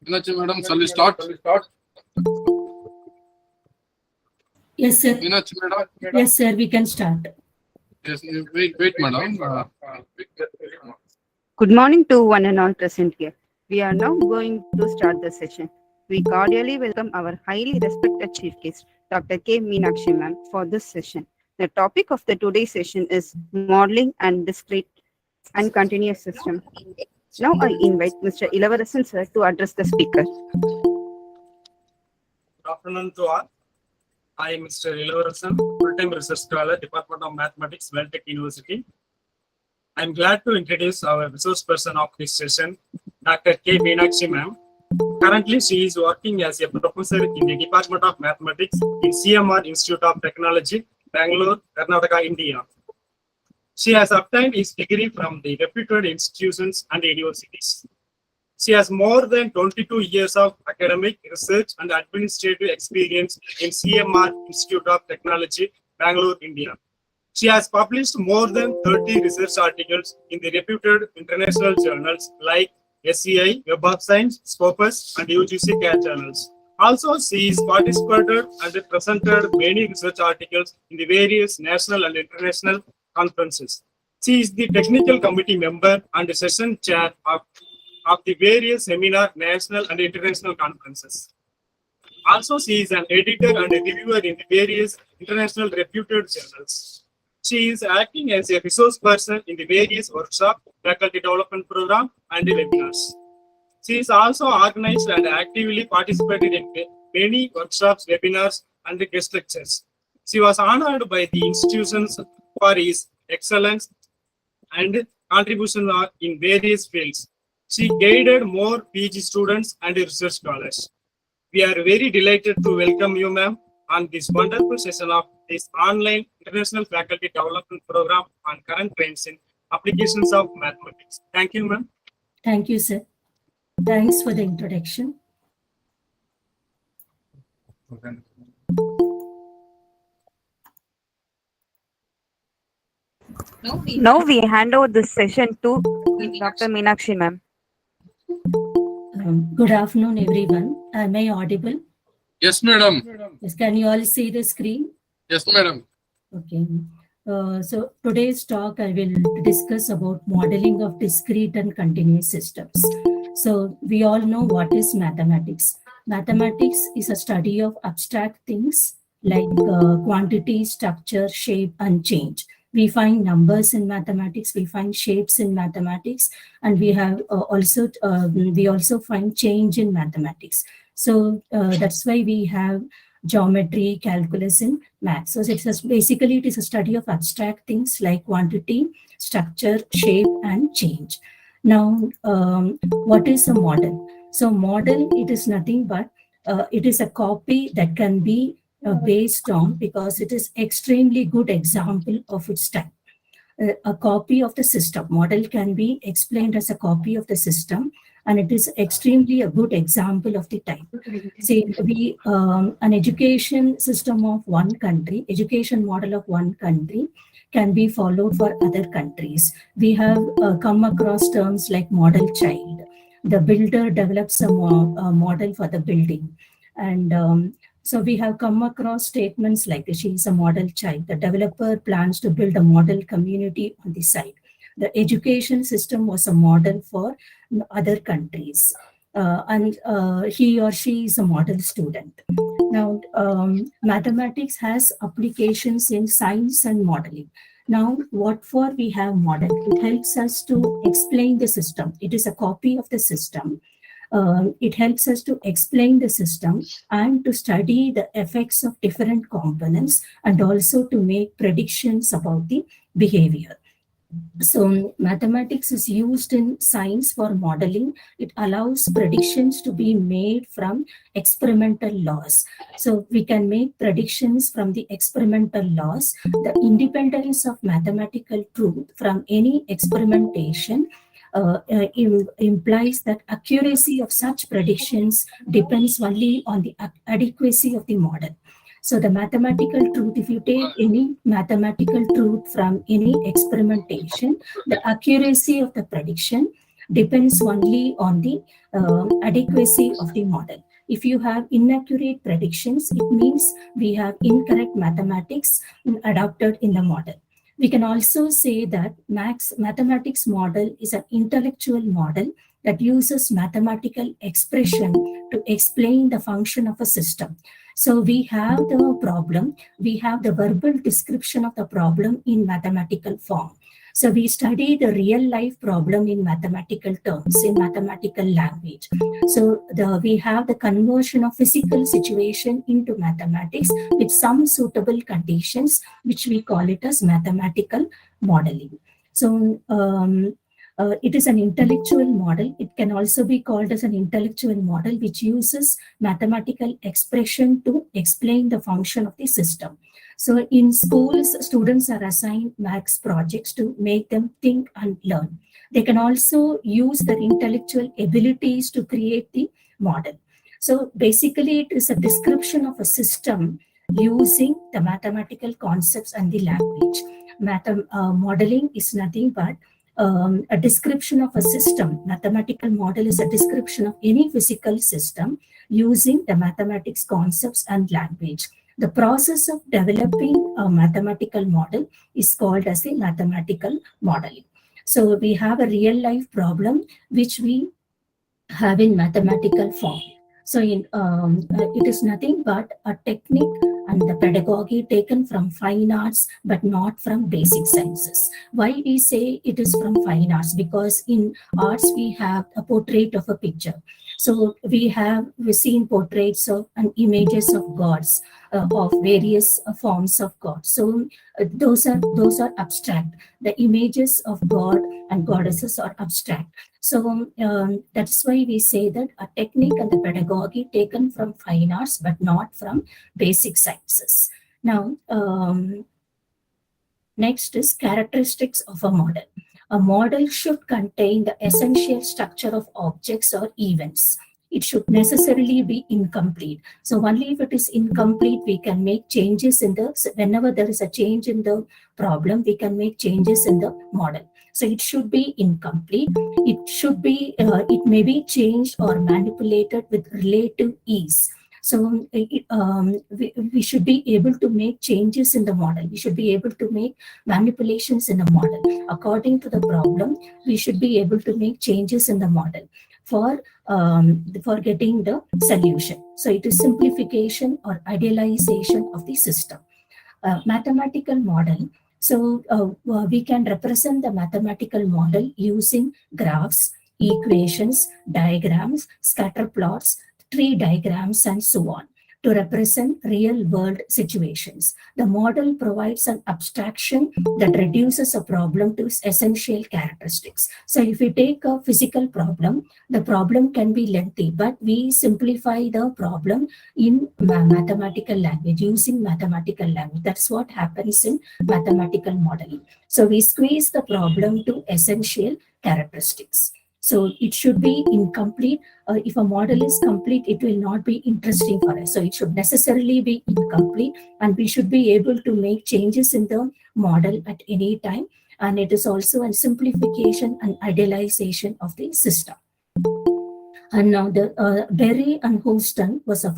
Meenakshi madam, shall we start? Yes, sir. Meenakshi madam. Yes, sir. We can start. Yes, wait, madam. Good morning to one and all present here. We are now going to start the session. We cordially welcome our highly respected chief guest, Dr. K. Meenakshi ma'am, for this session. The topic of the today's session is modeling and discrete and continuous system. Now I invite Mr. Ilavarasan sir to address the speaker. Good afternoon to all. I am Mr. Ilavarasan, full-time research scholar, Department of Mathematics, Tech University. I am glad to introduce our resource person of this session, Dr. K. Meenakshi ma'am. Currently, she is working as a professor in the Department of Mathematics in CMR Institute of Technology, Bangalore, Karnataka, India. She has obtained his degree from the reputed institutions and universities. She has more than 22 years of academic, research, and administrative experience in CMR Institute of Technology, Bangalore, India. She has published more than 30 research articles in the reputed international journals like SCI, Web of Science, Scopus, and UGC CAD journals. Also, she has participated and presented many research articles in the various national and international conferences. She is the technical committee member and session chair of the various seminar, national and international conferences. Also, she is an editor and a reviewer in the various international reputed journals. She is acting as a resource person in the various workshops, faculty development program, and webinars. She is also organized and actively participated in many workshops, webinars, and guest lectures. She was honored by the institutions for his excellence and contribution in various fields. She guided more PG students and research scholars. We are very delighted to welcome you, ma'am, on this wonderful session of this online international faculty development program on current trends in applications of mathematics. Thank you, ma'am. Thank you, sir. Thanks for the introduction. Now we hand over this session to Dr. Meenakshi ma'am. Good afternoon, everyone. Am I audible? Yes, madam. Yes. Can you all see the screen? Yes, madam. Okay. So today's talk, I will discuss about modeling of discrete and continuous systems. So we all know what is mathematics. Mathematics is a study of abstract things like quantity, structure, shape, and change. We find numbers in mathematics, we find shapes in mathematics, and we have also find change in mathematics. So that's why we have geometry, calculus in math. So basically it is a study of abstract things like quantity, structure, shape, and change. Now, what is a model? So model, it is nothing but it is a copy that can be based on, because it is extremely good example of its type. A copy of the system. Model can be explained as a copy of the system, and it is extremely a good example of the type. See, an education system of one country, education model of one country can be followed for other countries. We have come across terms like model child. The builder develops a model for the building. And so we have come across statements like she is a model child. The developer plans to build a model community on the site. The education system was a model for other countries. And he or she is a model student. Now, mathematics has applications in science and modeling. Now, what for we have model? It helps us to explain the system. It is a copy of the system. It helps us to explain the system and to study the effects of different components, and also to make predictions about the behavior. So mathematics is used in science for modeling. It allows predictions to be made from experimental laws. So we can make predictions from the experimental laws. The independence of mathematical truth from any experimentation implies that accuracy of such predictions depends only on the adequacy of the model. So the mathematical truth, if you take any mathematical truth from any experimentation, the accuracy of the prediction depends only on the adequacy of the model. If you have inaccurate predictions, it means we have incorrect mathematics adopted in the model. We can also say that mathematics model is an intellectual model that uses mathematical expression to explain the function of a system. So we have the problem, we have the verbal description of the problem in mathematical form. So we study the real life problem in mathematical terms, in mathematical language. So we have the conversion of physical situation into mathematics with some suitable conditions, which we call it as mathematical modeling. So it is an intellectual model. It can also be called as an intellectual model which uses mathematical expression to explain the function of the system. So in schools, students are assigned maths projects to make them think and learn. They can also use their intellectual abilities to create the model. So basically, it is a description of a system using the mathematical concepts and the language. Modeling is nothing but a description of a system. Mathematical model is a description of any physical system using the mathematics concepts and language. The process of developing a mathematical model is called as the mathematical modeling. So we have a real life problem which we have in mathematical form. So it is nothing but a technique and the pedagogy taken from fine arts, but not from basic sciences. Why we say it is from fine arts? Because in arts we have a portrait of a picture. So we've seen portraits of and images of gods, of various forms of God. So those are abstract. The images of God and goddesses are abstract. So that's why we say that a technique and the pedagogy taken from fine arts, but not from basic sciences. Now, next is characteristics of a model. A model should contain the essential structure of objects or events. It should necessarily be incomplete. So only if it is incomplete, we can make changes in whenever there is a change in the problem, we can make changes in the model. So it should be incomplete. It may be changed or manipulated with relative ease. So we should be able to make changes in the model. We should be able to make manipulations in the model. According to the problem, we should be able to make changes in the model for getting the solution. So it is simplification or idealization of the system. Mathematical model. So we can represent the mathematical model using graphs, equations, diagrams, scatter plots, tree diagrams, and so on to represent real-world situations. The model provides an abstraction that reduces a problem to its essential characteristics. So if we take a physical problem, the problem can be lengthy, but we simplify the problem in mathematical language, using mathematical language. That's what happens in mathematical modeling. So we squeeze the problem to essential characteristics. So it should be incomplete. If a model is complete, it will not be interesting for us. So it should necessarily be incomplete, and we should be able to make changes in the model at any time. And it is also a simplification and idealization of the system. And now Berry and Houston was the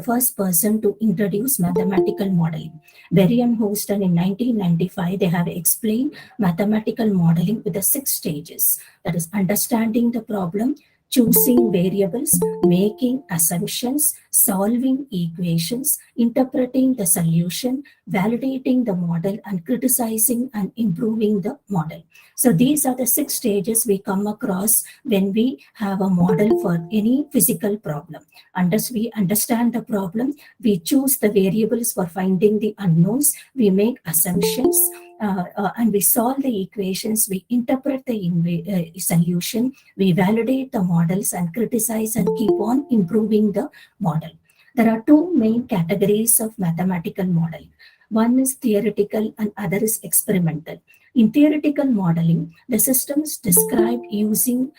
first person to introduce mathematical modeling. Berry and Houston in 1995, they have explained mathematical modeling with the 6 stages. That is understanding the problem, choosing variables, making assumptions, solving equations, interpreting the solution, validating the model, and criticizing and improving the model. So these are the 6 stages we come across when we have a model for any physical problem. Unless we understand the problem, we choose the variables for finding the unknowns, we make assumptions, and we solve the equations, we interpret the solution, we validate the models and criticize and keep on improving the model. There are 2 main categories of mathematical modeling. One is theoretical and other is experimental. In theoretical modeling, the system is described using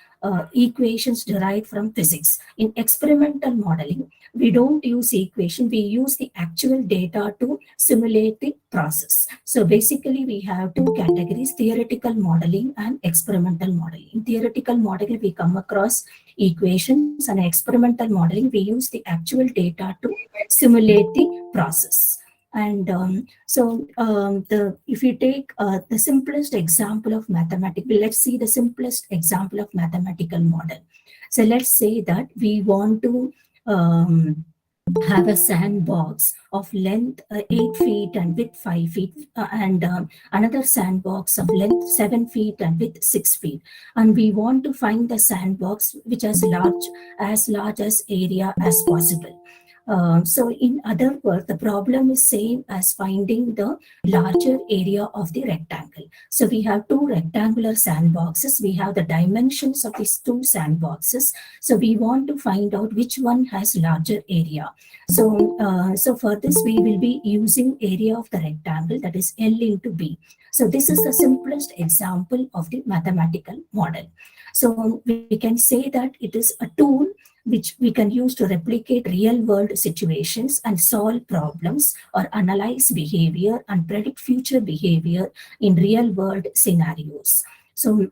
equations derived from physics. In experimental modeling, we don't use equation, we use the actual data to simulate the process. So basically we have two categories, theoretical modeling and experimental modeling. In theoretical modeling, we come across equations, and experimental modeling, we use the actual data to simulate the process. And if you take the simplest example of mathematical, let's see the simplest example of mathematical model. So let's say that we want to have a sandbox of length 8 feet and width 5 feet, and another sandbox of length 7 feet and width 6 feet. And we want to find the sandbox which is as large as area as possible. So in other words, the problem is same as finding the larger area of the rectangle. So we have two rectangular sandboxes. We have the dimensions of these two sandboxes. So we want to find out which one has larger area. So, so for this, we will be using area of the rectangle, that is L into B. So this is the simplest example of the mathematical model. So we can say that it is a tool which we can use to replicate real-world situations and solve problems or analyze behavior and predict future behavior in real-world scenarios. So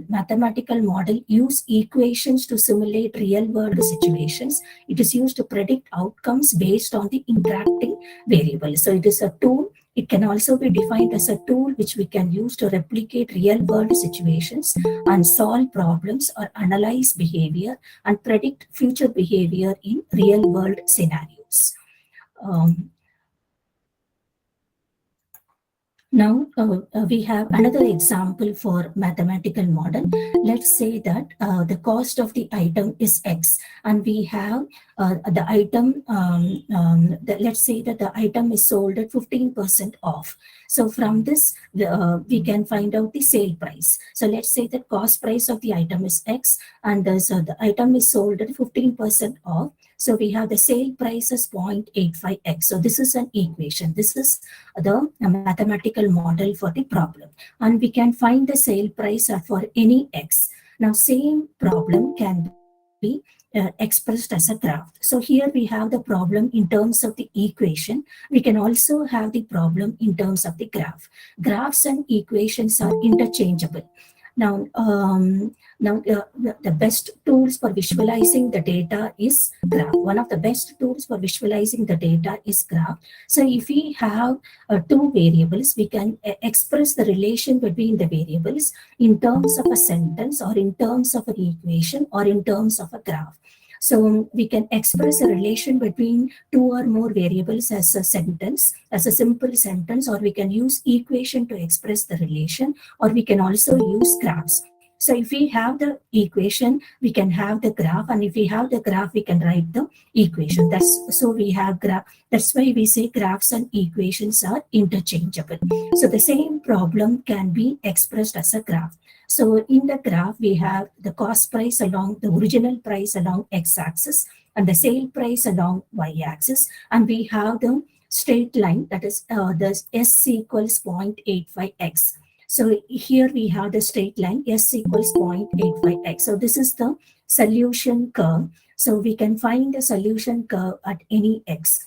mathematical model use equations to simulate real-world situations. It is used to predict outcomes based on the interacting variables. So it is a tool. It can also be defined as a tool which we can use to replicate real-world situations and solve problems or analyze behavior and predict future behavior in real-world scenarios. Now we have another example for mathematical model. Let's say that the cost of the item is X, and we have the item, let's say that the item is sold at 15% off. So from this, we can find out the sale price. So let's say that cost price of the item is X, and so the item is sold at 15% off. So we have the sale price as 0.85x. So this is an equation. This is the mathematical model for the problem. And we can find the sale price for any x. Now, same problem can be expressed as a graph. So here we have the problem in terms of the equation. We can also have the problem in terms of the graph. Graphs and equations are interchangeable. Now, the best tools for visualizing the data is graph. One of the best tools for visualizing the data is graph. So if we have two variables, we can express the relation between the variables in terms of a sentence or in terms of an equation or in terms of a graph. So we can express a relation between two or more variables as a sentence, as a simple sentence, or we can use equation to express the relation, or we can also use graphs. So if we have the equation, we can have the graph, and if we have the graph, we can write the equation. So we have graph. That's why we say graphs and equations are interchangeable. So the same problem can be expressed as a graph. So in the graph, we have the cost price along the original price along x-axis and the sale price along y-axis, and we have the straight line, that is the s equals 0.85x. So here we have the straight line s equals 0.85x. So this is the solution curve. So we can find the solution curve at any x.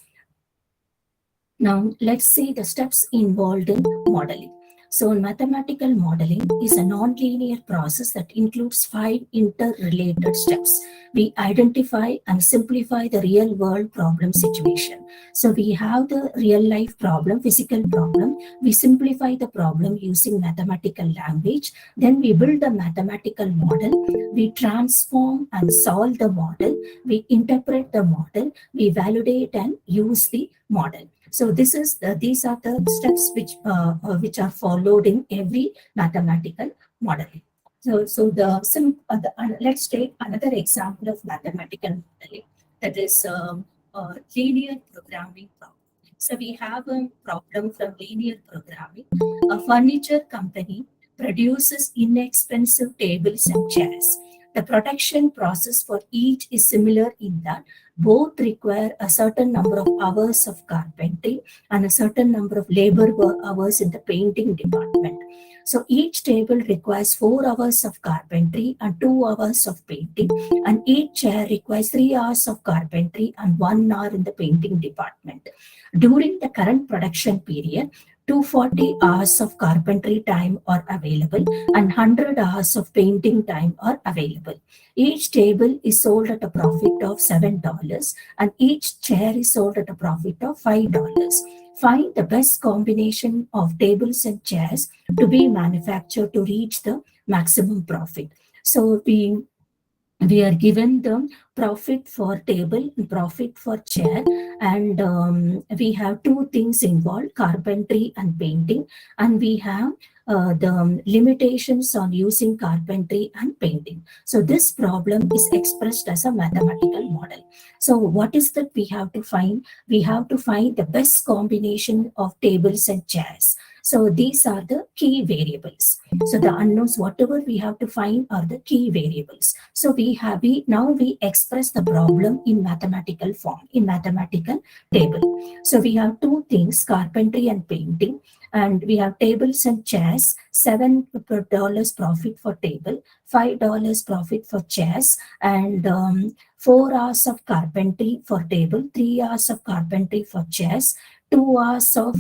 Now let's see the steps involved in modeling. So mathematical modeling is a non-linear process that includes 5 interrelated steps. We identify and simplify the real-world problem situation. So we have the real-life problem, physical problem. We simplify the problem using mathematical language. Then we build a mathematical model. We transform and solve the model. We interpret the model. We validate and use the model. So this is these are the steps which are followed in every mathematical modeling. So let's take another example of mathematical modeling, that is linear programming problem. So we have a problem from linear programming. A furniture company produces inexpensive tables and chairs. The production process for each is similar in that both require a certain number of hours of carpentry and a certain number of labor hours in the painting department. So each table requires 4 hours of carpentry and 2 hours of painting, and each chair requires 3 hours of carpentry and 1 hour in the painting department. During the current production period, 240 hours of carpentry time are available and 100 hours of painting time are available. Each table is sold at a profit of $7 and each chair is sold at a profit of $5. Find the best combination of tables and chairs to be manufactured to reach the maximum profit. So we are given the profit for table and profit for chair, and we have two things involved, carpentry and painting, and we have the limitations on using carpentry and painting. So this problem is expressed as a mathematical model. So what is that we have to find? We have to find the best combination of tables and chairs. So these are the key variables. So the unknowns, whatever we have to find are the key variables. So we express the problem in mathematical form, in mathematical table. So we have two things, carpentry and painting, and we have tables and chairs, $7 profit for table, $5 profit for chairs, and 4 hours of carpentry for table, 3 hours of carpentry for chairs, 2 hours of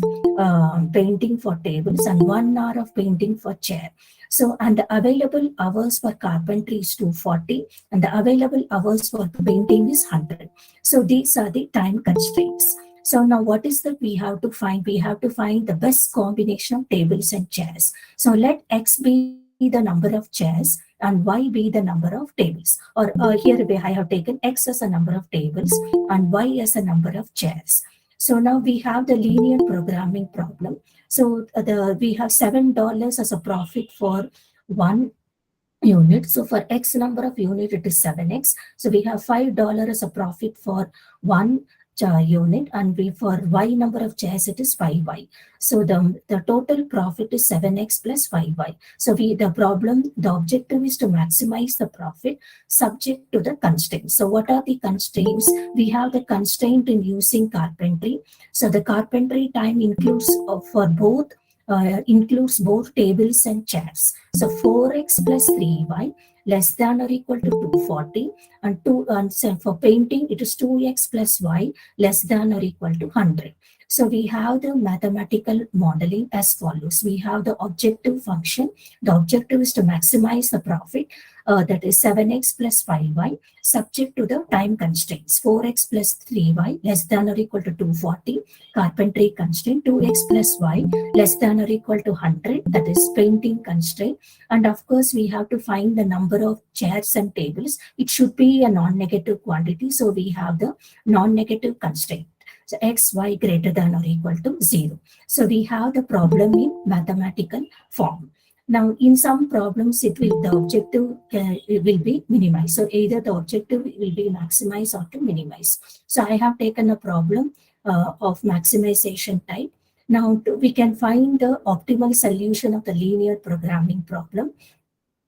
painting for tables, and 1 hour of painting for chair. So, and the available hours for carpentry is 240, and the available hours for painting is 100. So these are the time constraints. So now what is that we have to find? We have to find the best combination of tables and chairs. So let X be the number of chairs and Y be the number of tables. Or here I have taken X as a number of tables and Y as a number of chairs. So now we have the linear programming problem. So we have $7 as a profit for one unit. So for X number of unit, it is 7X. So we have $5 as a profit for one unit, and for Y number of chairs, it is 5Y. So the total profit is 7X plus 5Y. So the objective is to maximize the profit subject to the constraints. So what are the constraints? We have the constraint in using carpentry. So the carpentry time includes both tables and chairs. So 4X plus 3Y less than or equal to 240, and so for painting it is 2X plus Y less than or equal to 100. So we have the mathematical modeling as follows. We have the objective function. The objective is to maximize the profit, that is 7X plus 5Y, subject to the time constraints. 4X plus 3Y less than or equal to 240, carpentry constraint. 2X plus Y less than or equal to 100, that is painting constraint. And of course, we have to find the number of chairs and tables. It should be a non-negative quantity, so we have the non-negative constraint. So X, Y greater than or equal to 0. So we have the problem in mathematical form. Now, in some problems, the objective it will be minimized. So either the objective will be maximized or to minimize. So I have taken a problem of maximization type. Now we can find the optimal solution of the linear programming problem.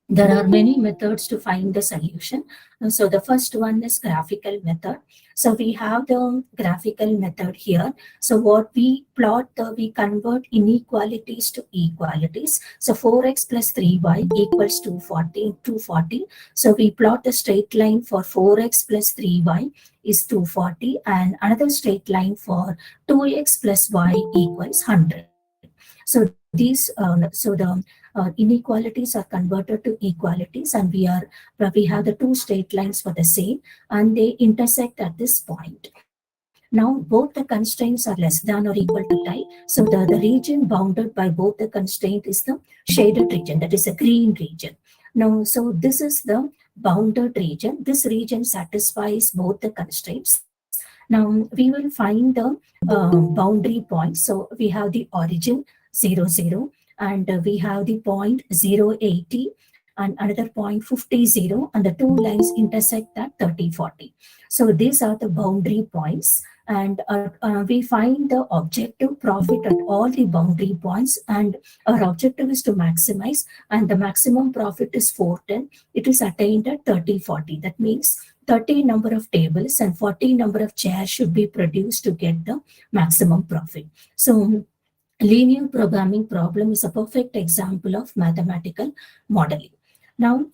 There are many methods to find the solution. So the first one is graphical method. So we have the graphical method here. So what we plot, we convert inequalities to equalities. So 4X plus 3Y equals 240. So we plot the straight line for 4X plus 3Y is 240, and another straight line for 2X plus Y equals 100. So these, inequalities are converted to equalities, and we have the two straight lines for the same, and they intersect at this point. Now both the constraints are less than or equal to type. So the region bounded by both the constraint is the shaded region, that is a green region. Now, so this is the bounded region. This region satisfies both the constraints. Now we will find the boundary points. So we have the origin 0, 0, and we have the point 0, 80, and another point 50, 0, and the two lines intersect at 30, 40. So these are the boundary points, and we find the objective profit at all the boundary points, and our objective is to maximize, and the maximum profit is 410. It is attained at 30, 40. That means 30 number of tables and 40 number of chairs should be produced to get the maximum profit. So linear programming problem is a perfect example of mathematical modeling. Now,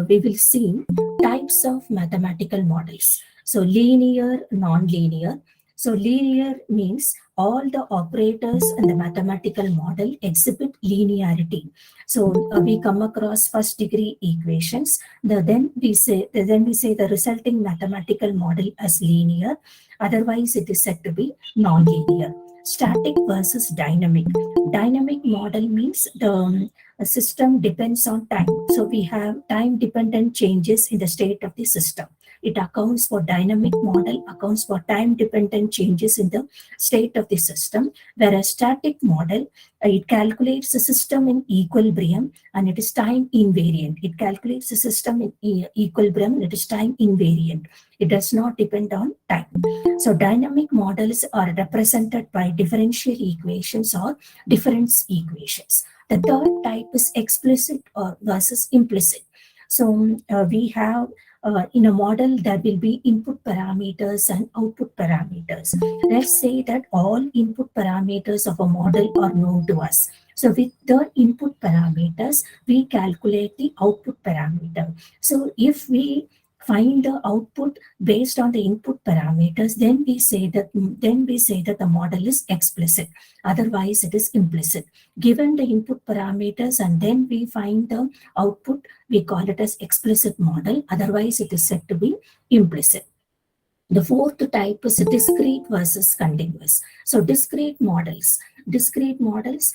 we will see types of mathematical models. So, linear, non-linear. So, linear means all the operators in the mathematical model exhibit linearity. So, we come across first degree equations. Then we say the resulting mathematical model as linear. Otherwise, it is said to be non-linear. Static versus dynamic. Dynamic model means the system depends on time. So we have time dependent changes in the state of the system. It accounts for dynamic model, accounts for time dependent changes in the state of the system, whereas static model, it calculates the system in equilibrium and it is time invariant. It calculates the system in equilibrium and it is time invariant. It does not depend on time. So dynamic models are represented by differential equations or difference equations. The third type is explicit or versus implicit. So we have in a model there will be input parameters and output parameters. Let's say that all input parameters of a model are known to us. So with the input parameters, we calculate the output parameter. So if we find the output based on the input parameters, then we say that the model is explicit. Otherwise, it is implicit. Given the input parameters and then we find the output, we call it as explicit model. Otherwise, it is said to be implicit. The fourth type is discrete versus continuous. So discrete models. Discrete mathematics,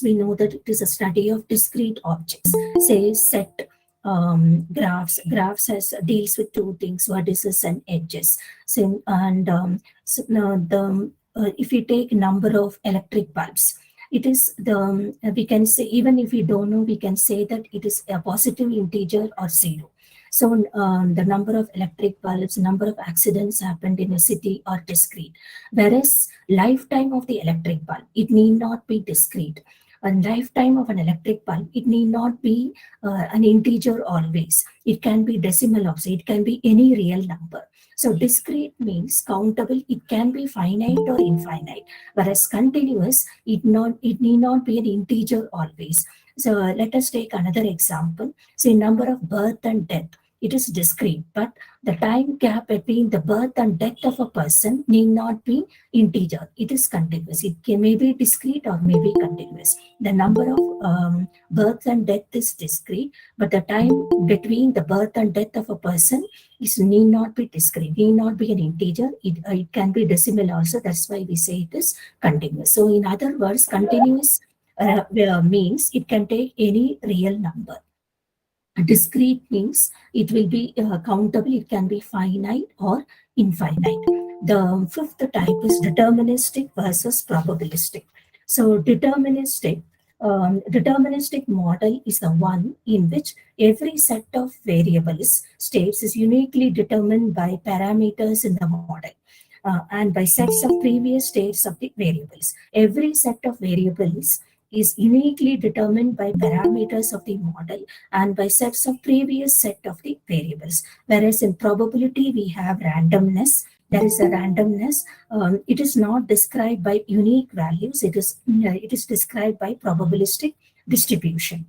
we know that it is a study of discrete objects. Say set, graphs deals with two things, vertices and edges. So, and if we take number of electric bulbs, it is we can say, even if we don't know, we can say that it is a positive integer or zero. So the number of electric bulbs, number of accidents happened in a city are discrete. Whereas lifetime of the electric bulb, it need not be discrete. And lifetime of an electric bulb, it need not be an integer always. It can be decimal also. It can be any real number. So discrete means countable. It can be finite or infinite. Whereas continuous, it need not be an integer always. So let us take another example. Say number of birth and death. It is discrete, but the time gap between the birth and death of a person need not be integer. It is continuous. It may be discrete or may be continuous. The number of birth and death is discrete, but the time between the birth and death of a person need not be discrete, need not be an integer. It can be decimal also. That's why we say it is continuous. So in other words, continuous means it can take any real number. Discrete means it will be countable, it can be finite or infinite. The fifth type is deterministic versus probabilistic. So deterministic model is the one in which every set of variables states is uniquely determined by parameters in the model. And by sets of previous states of the variables. Every set of variables is uniquely determined by parameters of the model and by sets of previous set of the variables. Whereas in probability, we have randomness. There is a randomness. It is not described by unique values. It is described by probabilistic distribution.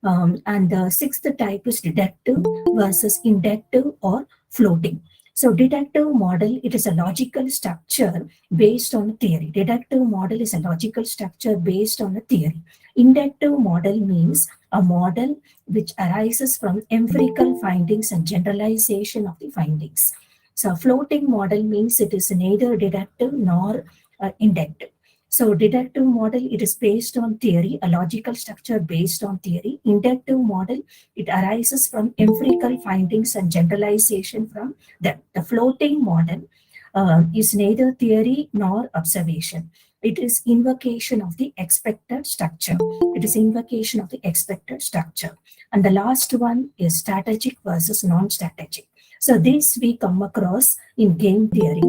And the sixth type is deductive versus inductive or floating. So deductive model, it is a logical structure based on a theory. Deductive model is a logical structure based on a theory. Inductive model means a model which arises from empirical findings and generalization of the findings. So floating model means it is neither deductive nor inductive. So deductive model, it is based on theory, a logical structure based on theory. Inductive model, it arises from empirical findings and generalization from them. The floating model is neither theory nor observation. It is invocation of the expected structure. It is invocation of the expected structure. And the last one is strategic versus non-strategic. So this we come across in game theory.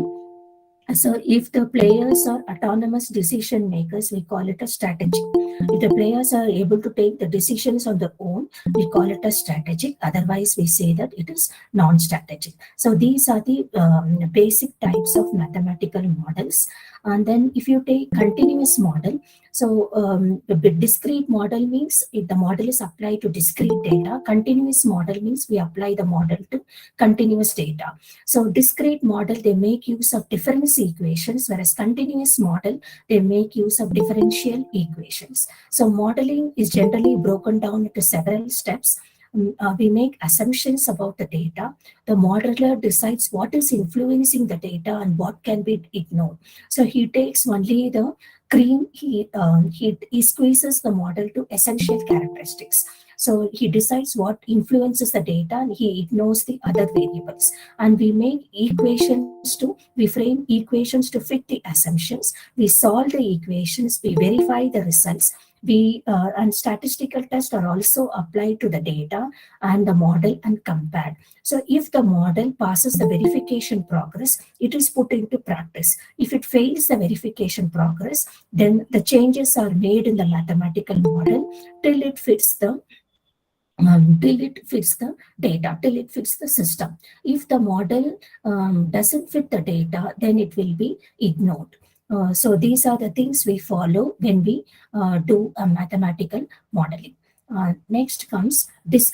So if the players are autonomous decision makers, we call it a strategy. If the players are able to take the decisions on their own, we call it a strategic. Otherwise, we say that it is non-strategic. So these are the basic types of mathematical models. And then if you take continuous model, so the discrete model means if the model is applied to discrete data. Continuous model means we apply the model to continuous data. So discrete model, they make use of difference equations, whereas continuous model, they make use of differential equations. So modeling is generally broken down into several steps. We make assumptions about the data. The modeler decides what is influencing the data and what can be ignored. So he takes only the cream, he squeezes the model to essential characteristics. So he decides what influences the data and he ignores the other variables. And we make we frame equations to fit the assumptions. We solve the equations, we verify the results. And statistical tests are also applied to the data and the model and compared. So if the model passes the verification progress, it is put into practice. If it fails the verification progress, then the changes are made in the mathematical model till it fits the data, till it fits the system. If the model doesn't fit the data, then it will be ignored. So these are the things we follow when we do a mathematical modeling. Next comes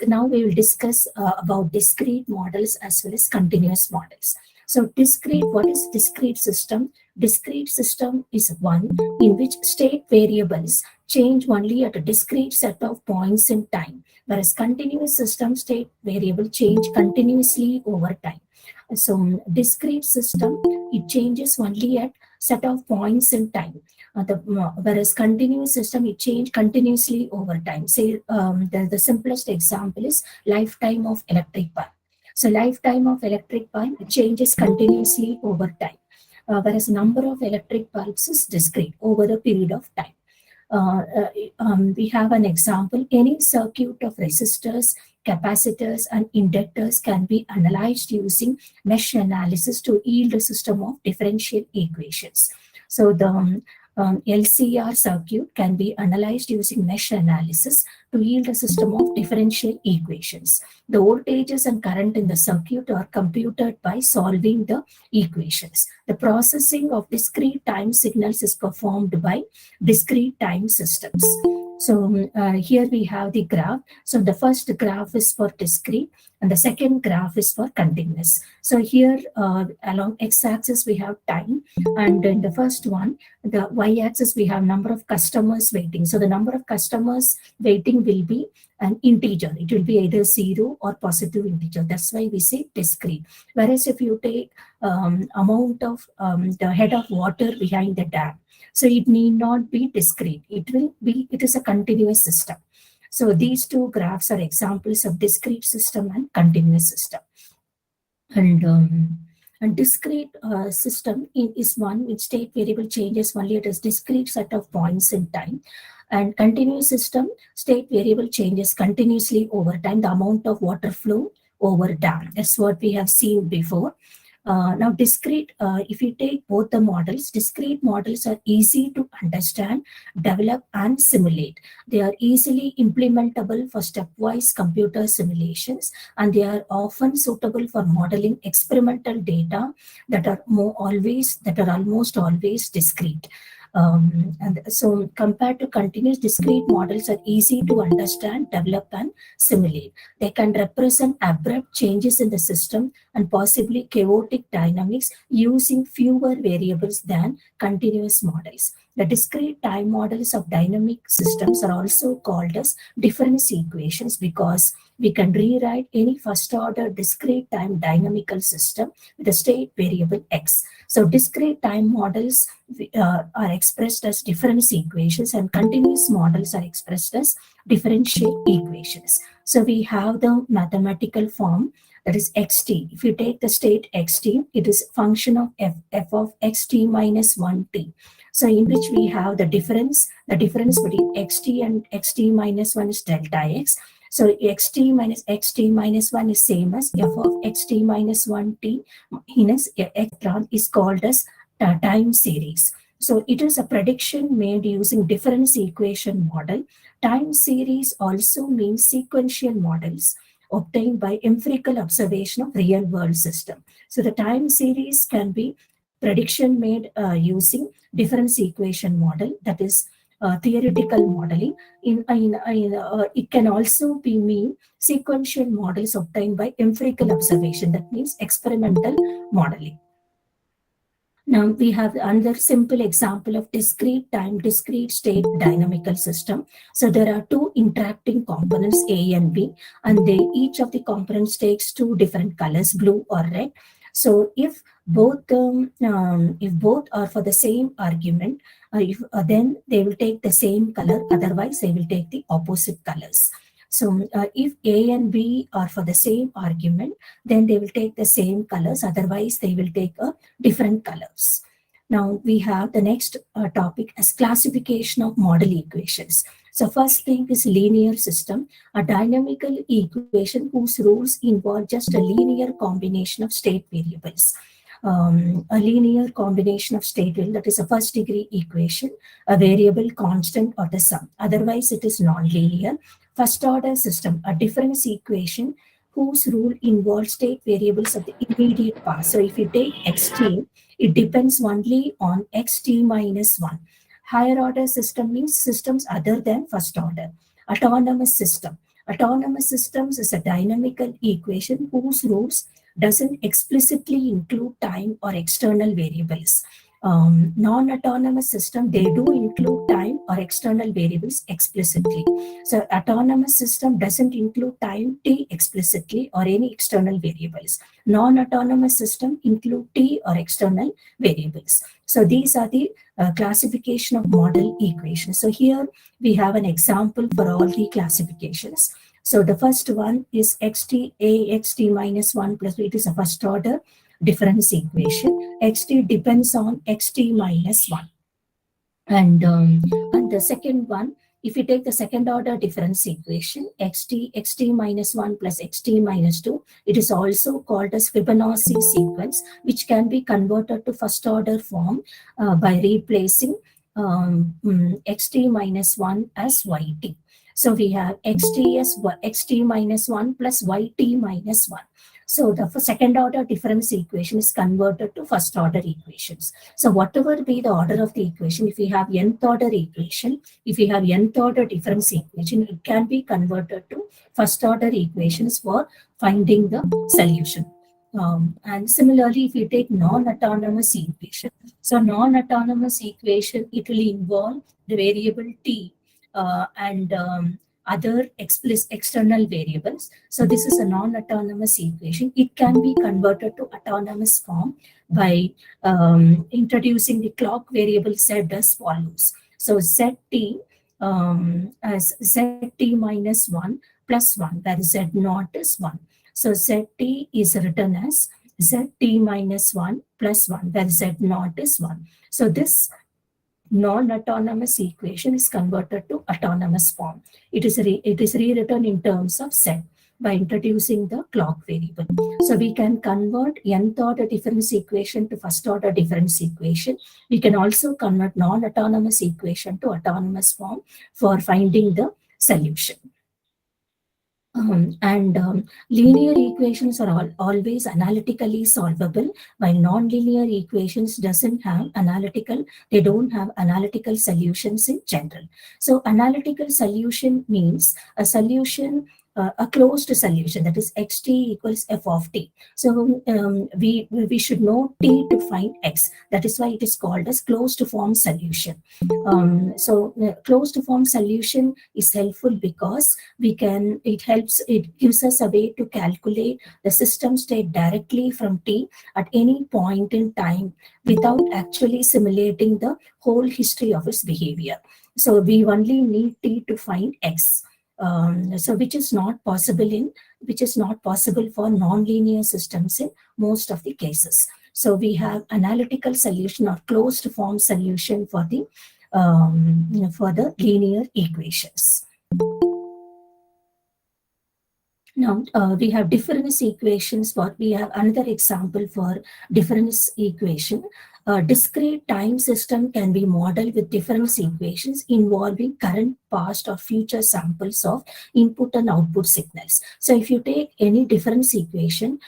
now we will discuss about discrete models as well as continuous models. So discrete, what is discrete system? Discrete system is one in which state variables change only at a discrete set of points in time, whereas continuous system state variable change continuously over time. So discrete system, it changes only at set of points in time. Whereas continuous system, it changes continuously over time. Say the simplest example is lifetime of electric bulb. So lifetime of electric bulb changes continuously over time, whereas number of electric bulbs is discrete over a period of time. We have an example. Any circuit of resistors, capacitors, and inductors can be analyzed using mesh analysis to yield a system of differential equations. So the LCR circuit can be analyzed using mesh analysis to yield a system of differential equations. The voltages and current in the circuit are computed by solving the equations. The processing of discrete time signals is performed by discrete time systems. So here we have the graph. So the first graph is for discrete and the second graph is for continuous. So here along x-axis we have time, and in the first one, the y-axis we have number of customers waiting. So the number of customers waiting will be an integer. It will be either 0 or positive integer. That's why we say discrete. Whereas if you take amount of the head of water behind the dam, so it need not be discrete. It is a continuous system. So these two graphs are examples of discrete system and continuous system. And discrete system is one which state variable changes only at a discrete set of points in time. And continuous system, state variable changes continuously over time, the amount of water flow over dam. That's what we have seen before. Now discrete, if you take both the models, discrete models are easy to understand, develop and simulate. They are easily implementable for stepwise computer simulations, and they are often suitable for modeling experimental data that are almost always discrete. And so compared to continuous, discrete models are easy to understand, develop and simulate. They can represent abrupt changes in the system and possibly chaotic dynamics using fewer variables than continuous models. The discrete time models of dynamic systems are also called as difference equations because we can rewrite any first order discrete time dynamical system with a state variable x. So discrete time models are expressed as difference equations and continuous models are expressed as differential equations. So we have the mathematical form, that is xt. If you take the state xt, it is function of f of xt minus 1t. So in which we have the difference between xt and xt minus 1 is delta x. So xt minus 1 is same as f of xt minus 1t minus epsilon is called as time series. So it is a prediction made using difference equation model. Time series also means sequential models obtained by empirical observation of real world system. So the time series can be prediction made using difference equation model, that is theoretical modeling. It can also be mean sequential models obtained by empirical observation, that means experimental modeling. Now we have another simple example of discrete time, discrete state dynamical system. So there are two interacting components A and B, and each of the components takes two different colors, blue or red. So if both are for the same argument, then they will take the same color. Otherwise, they will take the opposite colors. So if A and B are for the same argument, then they will take the same colors. Otherwise, they will take different colors. Now we have the next topic as classification of model equations. So first thing is linear system, a dynamical equation whose rules involve just a linear combination of state variables. A linear combination of state variables, that is a first degree equation, a variable constant or the sum. Otherwise, it is non-linear. First order system, a difference equation whose rule involves state variables of the immediate past. So if you take xt, it depends only on xt minus 1. Higher order system means systems other than first order. Autonomous system. Autonomous systems is a dynamical equation whose rules doesn't explicitly include time or external variables. Non-autonomous system, they do include time or external variables explicitly. So autonomous system doesn't include time t explicitly or any external variables. Non-autonomous system include t or external variables. So these are the classification of model equations. So here we have an example for all the classifications. So the first one is xt minus 1 plus it is a first order difference equation. Xt depends on xt minus 1. And the second one, if you take the second order difference equation, xt minus 1 plus xt minus 2, it is also called as Fibonacci sequence, which can be converted to first order form by replacing xt minus 1 as yt. So we have xt as xt minus 1 plus yt minus 1. So the second order difference equation is converted to first order equations. So whatever be the order of the equation, if we have nth order equation, if we have nth order difference equation, it can be converted to first order equations for finding the solution. And similarly, if you take non-autonomous equation, so non-autonomous equation, it will involve the variable t and other external variables. So this is a non-autonomous equation. It can be converted to autonomous form by introducing the clock variable z as follows. So zt as zt minus 1 plus 1, where z naught is 1. So zt is written as zt minus 1 plus 1, where z naught is 1. So this non-autonomous equation is converted to autonomous form. It is rewritten in terms of z by introducing the clock variable. So we can convert nth order difference equation to first order difference equation. We can also convert non-autonomous equation to autonomous form for finding the solution. Linear equations are always analytically solvable, while non-linear equations don't have analytical solutions in general. So analytical solution means a solution, a closed solution, that is xt equals f of t. So we should know t to find x. That is why it is called as closed form solution. Closed form solution is helpful because it gives us a way to calculate the system state directly from t at any point in time without actually simulating the whole history of its behavior. So we only need t to find x. Which is not possible for non-linear systems in most of the cases. So we have analytical solution or closed form solution for the linear equations. Now we have difference equations. We have another example for difference equation. A discrete time system can be modeled with difference equations involving current, past, or future samples of input and output signals. So if you take any difference equation,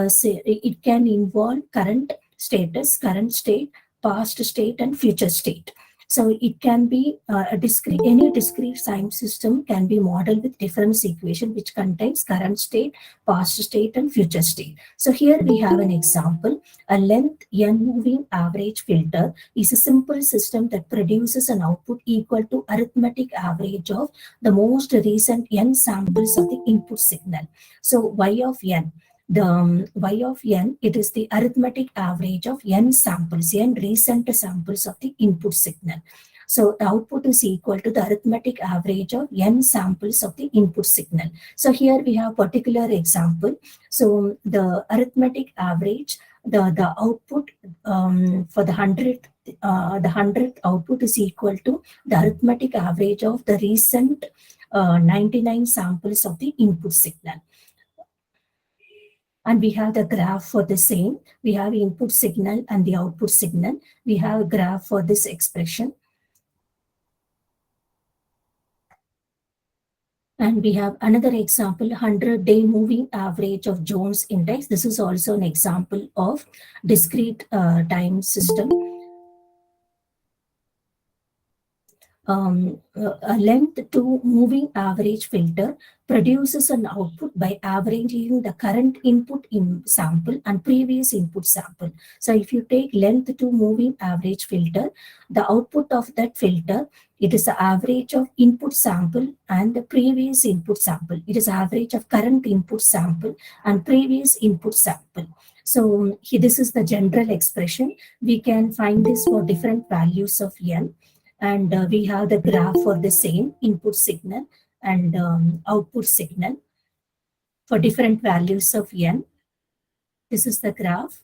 say it can involve current status, current state, past state, and future state. So it can be any discrete time system can be modeled with difference equation which contains current state, past state, and future state. So here we have an example. A length n moving average filter is a simple system that produces an output equal to arithmetic average of the most recent n samples of the input signal. So y of n. The y of n, it is the arithmetic average of n samples, n recent samples of the input signal. So the output is equal to the arithmetic average of n samples of the input signal. So here we have particular example. So the arithmetic average, the output for the 100th output is equal to the arithmetic average of the recent 99 samples of the input signal. And we have the graph for the same. We have input signal and the output signal. We have a graph for this expression. And we have another example, 100-day moving average of Jones index. This is also an example of discrete time system. A length to moving average filter produces an output by averaging the current input sample and previous input sample. So if you take length to moving average filter, the output of that filter, it is the average of input sample and the previous input sample. It is average of current input sample and previous input sample. So this is the general expression. We can find this for different values of n. And we have the graph for the same input signal and output signal for different values of n. This is the graph.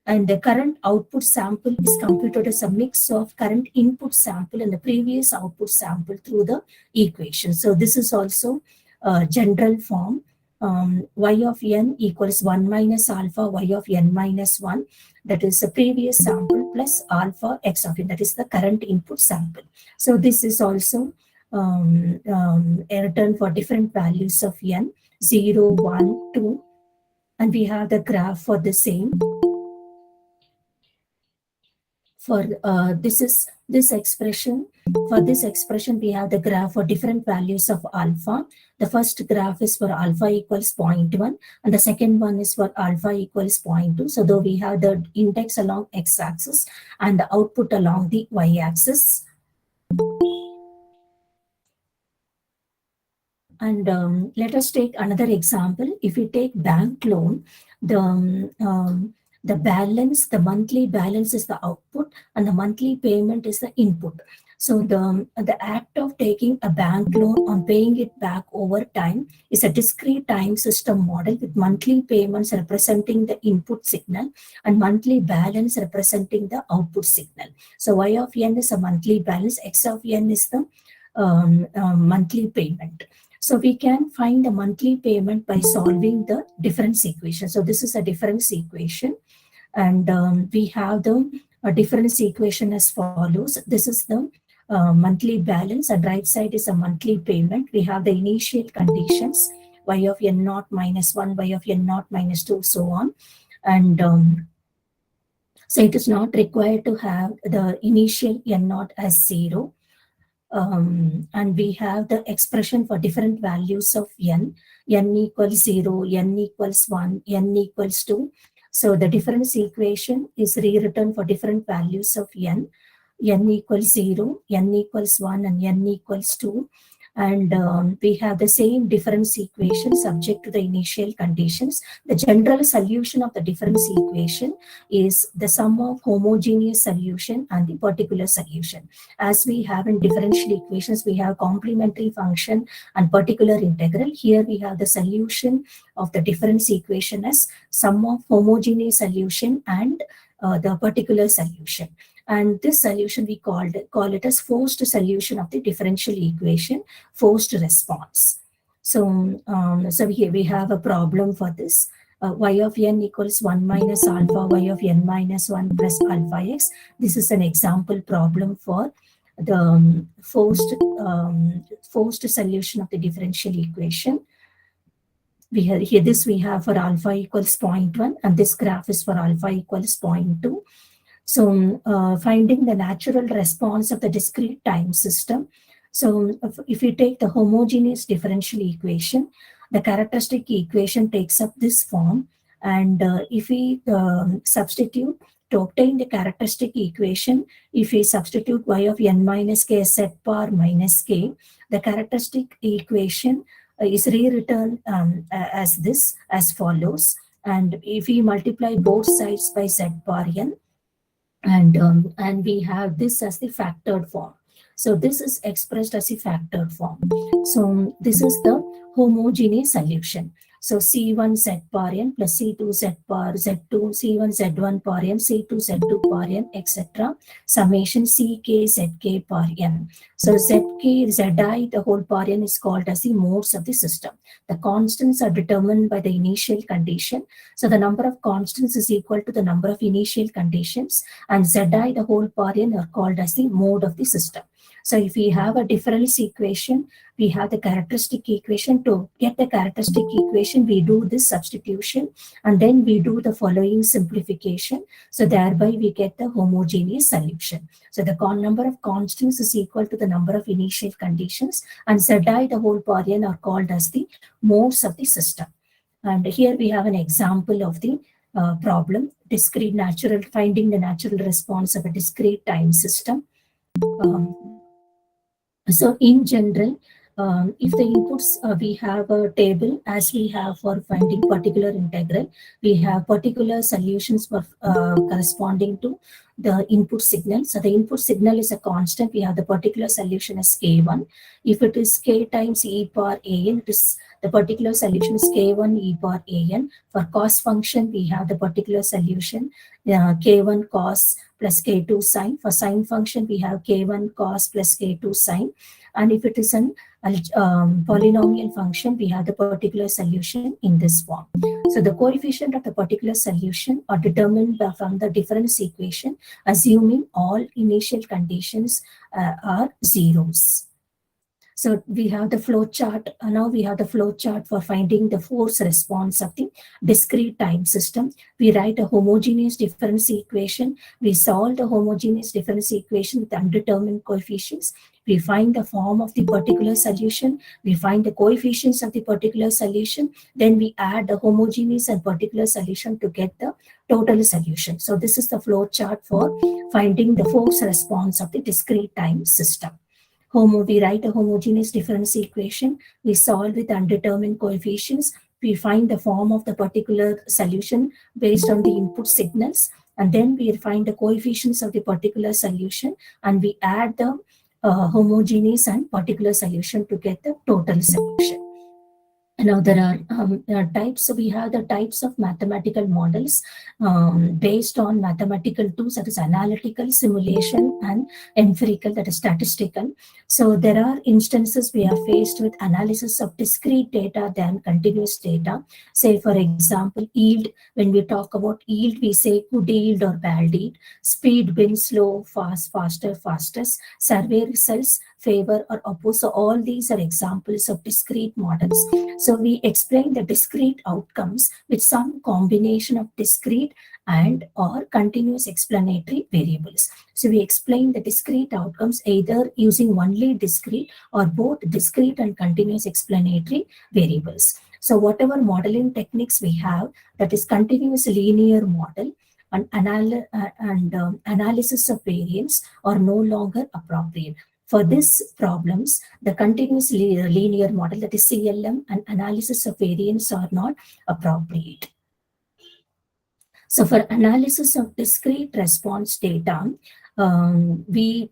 And the current output sample is computed as a mix of current input sample and the previous output sample through the equation. So this is also a general form. Y of n equals 1 minus alpha y of n minus 1. That is the previous sample plus alpha x of n. That is the current input sample. So this is also written for different values of n, 0, 1, 2. And we have the graph for the same. For this expression, we have the graph for different values of alpha. The first graph is for alpha equals 0.1 and the second one is for alpha equals 0.2. So though we have the index along x-axis and the output along the y-axis. And let us take another example. If we take bank loan, the balance, the monthly balance is the output and the monthly payment is the input. So the act of taking a bank loan and paying it back over time is a discrete time system model with monthly payments representing the input signal and monthly balance representing the output signal. So y of n is a monthly balance, x of n is the monthly payment. So we can find the monthly payment by solving the difference equation. So this is a difference equation. And we have the difference equation as follows. This is the monthly balance and right side is a monthly payment. We have the initial conditions, y of n naught minus 1, y of n naught minus 2, so on. And so it is not required to have the initial n naught as 0. And we have the expression for different values of n equals 0, n equals 1, n equals 2. So the difference equation is rewritten for different values of n equals 0, n equals 1, and n equals 2. And we have the same difference equation subject to the initial conditions. The general solution of the difference equation is the sum of homogeneous solution and the particular solution. As we have in differential equations, we have complementary function and particular integral. Here we have the solution of the difference equation as sum of homogeneous solution and the particular solution. And this solution we call it as forced solution of the differential equation, forced response. So, so we have a problem for this. y of n equals 1 minus alpha y of n minus 1 plus alpha x. This is an example problem for the forced solution of the differential equation. We have here this we have for alpha equals 0.1 and this graph is for alpha equals 0.2. So finding the natural response of the discrete time system. So if we take the homogeneous differential equation, the characteristic equation takes up this form. And if we substitute to obtain the characteristic equation, if we substitute y of n minus k z bar minus k, the characteristic equation is rewritten as this, as follows. And if we multiply both sides by z bar n, and we have this as the factored form. So this is expressed as a factored form. So this is the homogeneous solution. So C1 Z bar n plus C2 Z bar Z2, C1 Z1 bar n, C2 Z2 bar n, etc. Summation Ck Zk bar n. So Zk, Zi, the whole bar n is called as the modes of the system. The constants are determined by the initial condition. So the number of constants is equal to the number of initial conditions, and Zi, the whole bar n, are called as the mode of the system. So if we have a difference equation, we have the characteristic equation. To get the characteristic equation, we do this substitution and then we do the following simplification. So thereby we get the homogeneous solution. So the number of constants is equal to the number of initial conditions, and Zi, the whole bar n, are called as the modes of the system. And here we have an example of the problem, finding the natural response of a discrete time system. So in general, if the inputs, we have a table as we have for finding particular integral, we have particular solutions for corresponding to the input signal. So the input signal is a constant. We have the particular solution as K1. If it is K times E bar An, it is the particular solution is K1 E bar An. For cos function, we have the particular solution K1 cos plus K2 sine. For sine function, we have K1 cos plus K2 sine. And if it is an polynomial function, we have the particular solution in this form. So the coefficient of the particular solution are determined from the difference equation, assuming all initial conditions are zeros. So we have the flow chart. Now we have the flow chart for finding the force response of the discrete time system. We write a homogeneous difference equation. We solve the homogeneous difference equation with undetermined coefficients. We find the form of the particular solution. We find the coefficients of the particular solution. Then we add the homogeneous and particular solution to get the total solution. So this is the flow chart for finding the force response of the discrete time system. We write a homogeneous difference equation. We solve with undetermined coefficients. We find the form of the particular solution based on the input signals. And then we find the coefficients of the particular solution. And we add the homogeneous and particular solution to get the total solution. Now there are types. So we have the types of mathematical models based on mathematical tools, that is analytical, simulation, and empirical, that is statistical. So there are instances we are faced with analysis of discrete data than continuous data. Say for example, yield. When we talk about yield, we say good yield or bad yield. Speed, wins, slow, fast, faster, fastest. Survey results, favor or oppose. So all these are examples of discrete models. So we explain the discrete outcomes with some combination of discrete and or continuous explanatory variables. So we explain the discrete outcomes either using only discrete or both discrete and continuous explanatory variables. So whatever modeling techniques we have, that is continuous linear model and analysis of variance are no longer appropriate. For these problems, the continuous linear model, that is CLM, and analysis of variance are not appropriate. So for analysis of discrete response data, we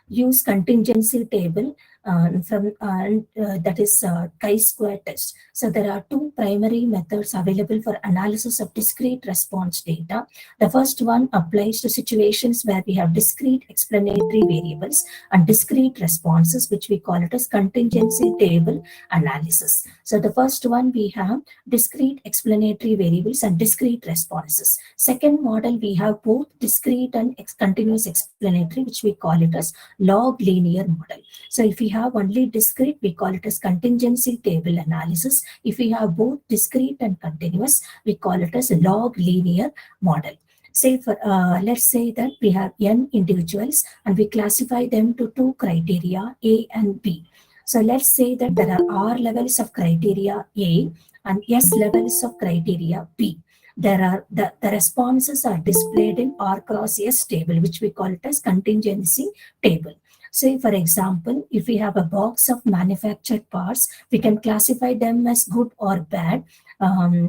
use contingency table that is chi-square test. So there are two primary methods available for analysis of discrete response data. The first one applies to situations where we have discrete explanatory variables and discrete responses, which we call it as contingency table analysis. So the first one, we have discrete explanatory variables and discrete responses. Second model, we have both discrete and continuous explanatory, which we call it as log linear model. So if we have only discrete, we call it as contingency table analysis. If we have both discrete and continuous, we call it as a log linear model. Say for let's say that we have n individuals and we classify them to two criteria, A and B. So let's say that there are R levels of criteria A and S levels of criteria B. There are the responses are displayed in R cross S table, which we call it as contingency table. So for example, if we have a box of manufactured parts, we can classify them as good or bad,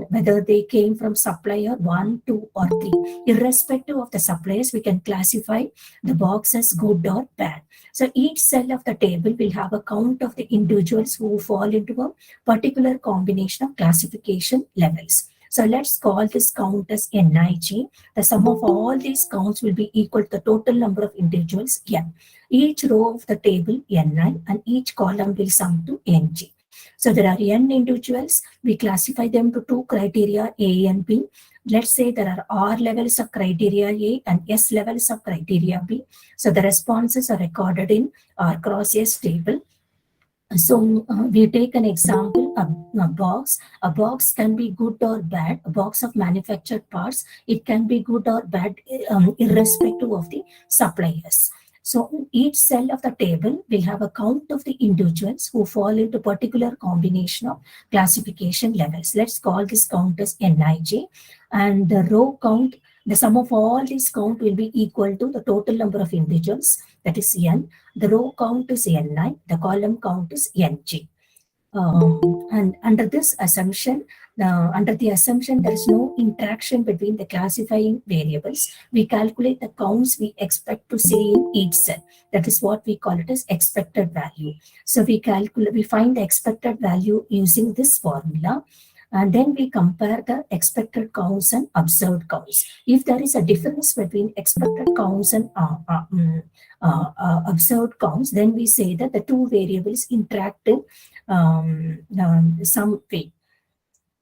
whether they came from supplier 1, 2, or 3. Irrespective of the suppliers, we can classify the box as good or bad. So each cell of the table will have a count of the individuals who fall into a particular combination of classification levels. So let's call this count as Nij. The sum of all these counts will be equal to the total number of individuals n. Each row of the table Ni and each column will sum to Ng. So there are n individuals. We classify them to two criteria A and B. Let's say there are R levels of criteria A and S levels of criteria B. So the responses are recorded in R cross S table. So we take an example, a box. A box can be good or bad. A box of manufactured parts, it can be good or bad irrespective of the suppliers. So each cell of the table will have a count of the individuals who fall into particular combination of classification levels. Let's call this count as Nij. And the row count, the sum of all these count will be equal to the total number of individuals, that is n. The row count is Ni, the column count is Nj. And under this assumption, under the assumption there is no interaction between the classifying variables, we calculate the counts we expect to see in each cell. That is what we call it as expected value. So we find the expected value using this formula. And then we compare the expected counts and observed counts. If there is a difference between expected counts and observed counts, then we say that the two variables interact in some way.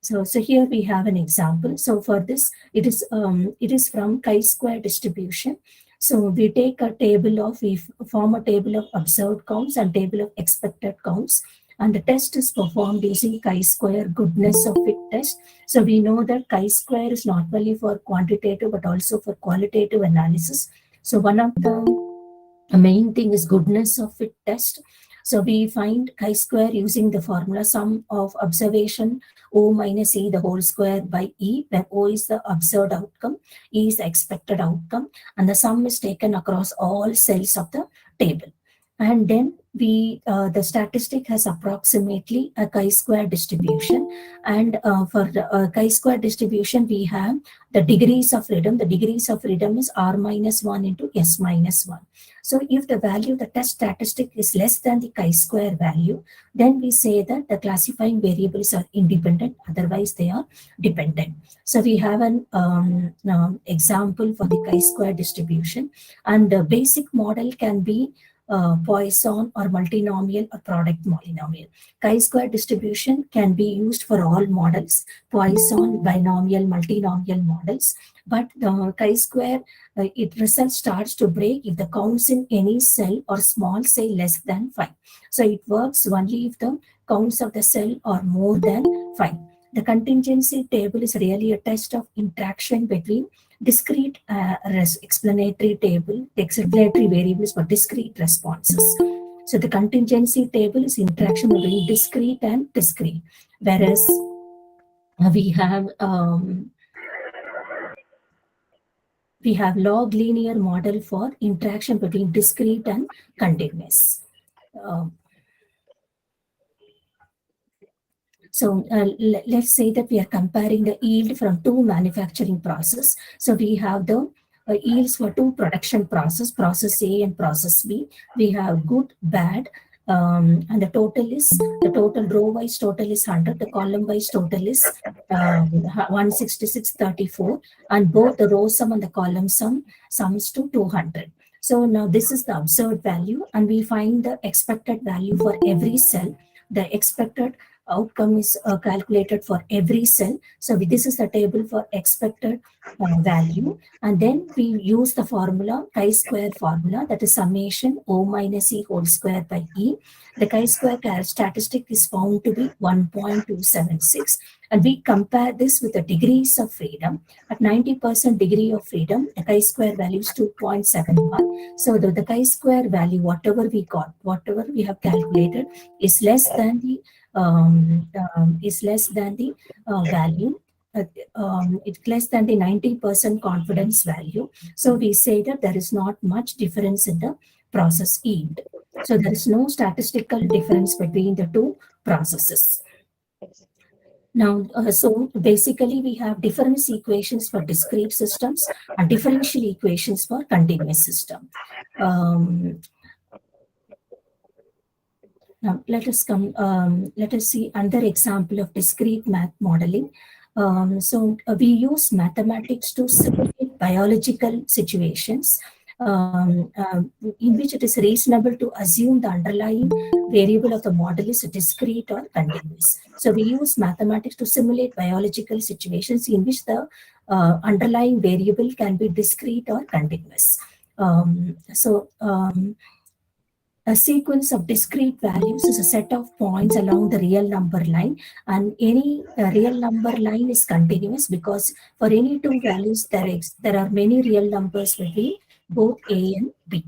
So here we have an example. So for this, it is from chi-square distribution. So we take a table we form a table of observed counts and table of expected counts. And the test is performed using chi-square goodness of fit test. So we know that chi-square is not only for quantitative but also for qualitative analysis. So one of the main thing is goodness of fit test. So we find chi-square using the formula sum of observation O minus E the whole square by E, where O is the observed outcome, E is the expected outcome, and the sum is taken across all cells of the table. And then the statistic has approximately a chi-square distribution. And for the chi-square distribution, we have the degrees of freedom. The degrees of freedom is R minus 1 into S minus 1. So if the value, the test statistic is less than the chi-square value, then we say that the classifying variables are independent, otherwise they are dependent. So we have an example for the chi-square distribution, and the basic model can be Poisson or multinomial or product polynomial. Chi-square distribution can be used for all models, Poisson, binomial, multinomial models. But the chi-square, result starts to break if the counts in any cell or small, say less than 5. So it works only if the counts of the cell are more than 5. The contingency table is really a test of interaction between discrete explanatory variables for discrete responses. So the contingency table is interaction between discrete and discrete, whereas we have log linear model for interaction between discrete and continuous. So let's say that we are comparing the yield from two manufacturing processes. So we have the yields for two production process A and process B. We have good, bad, And the total row-wise total is 100, the column-wise total is 166.34, and both the row sum and the column sum sums to 200. So now this is the observed value, and we find the expected value for every cell. The expected outcome is calculated for every cell. So this is the table for expected value, and then we use the formula, chi-square formula, that is summation O minus E whole square by E. The chi-square statistic is found to be 1.276, and we compare this with the degrees of freedom. At 90% degree of freedom, the chi-square value is 2.71. So the chi-square value, whatever we got, whatever we have calculated, is less than the value. It's less than the 90% confidence value. So we say that there is not much difference in the process yield. So there is no statistical difference between the two processes. Now, so basically we have difference equations for discrete systems and differential equations for continuous system. Now let us see another example of discrete math modeling. We use mathematics to simulate biological situations in which it is reasonable to assume the underlying variable of the model is discrete or continuous. So we use mathematics to simulate biological situations in which the underlying variable can be discrete or continuous. A sequence of discrete values is a set of points along the real number line, and any real number line is continuous because for any two values there are many real numbers between both A and B.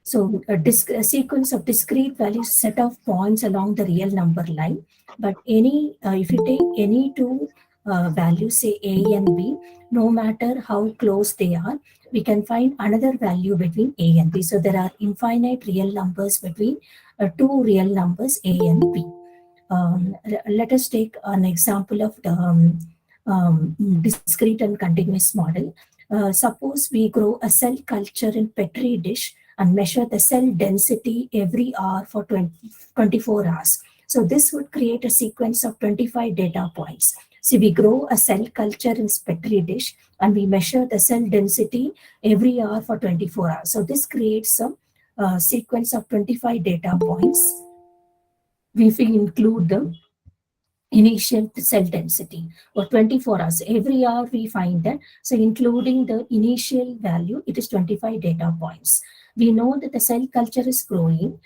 So a sequence of discrete values is a set of points along the real number line, but if you take any two values, say A and B, no matter how close they are, we can find another value between A and B. So there are infinite real numbers between two real numbers A and B. Let us take an example of the discrete and continuous model. Suppose we grow a cell culture in Petri dish and measure the cell density every hour for 24 hours. So this would create a sequence of 25 data points. So we grow a cell culture in Petri dish and we measure the cell density every hour for 24 hours. So this creates a sequence of 25 data points. If we include the initial cell density for 24 hours, every hour we find that. So including the initial value, it is 25 data points. We know that the cell culture is growing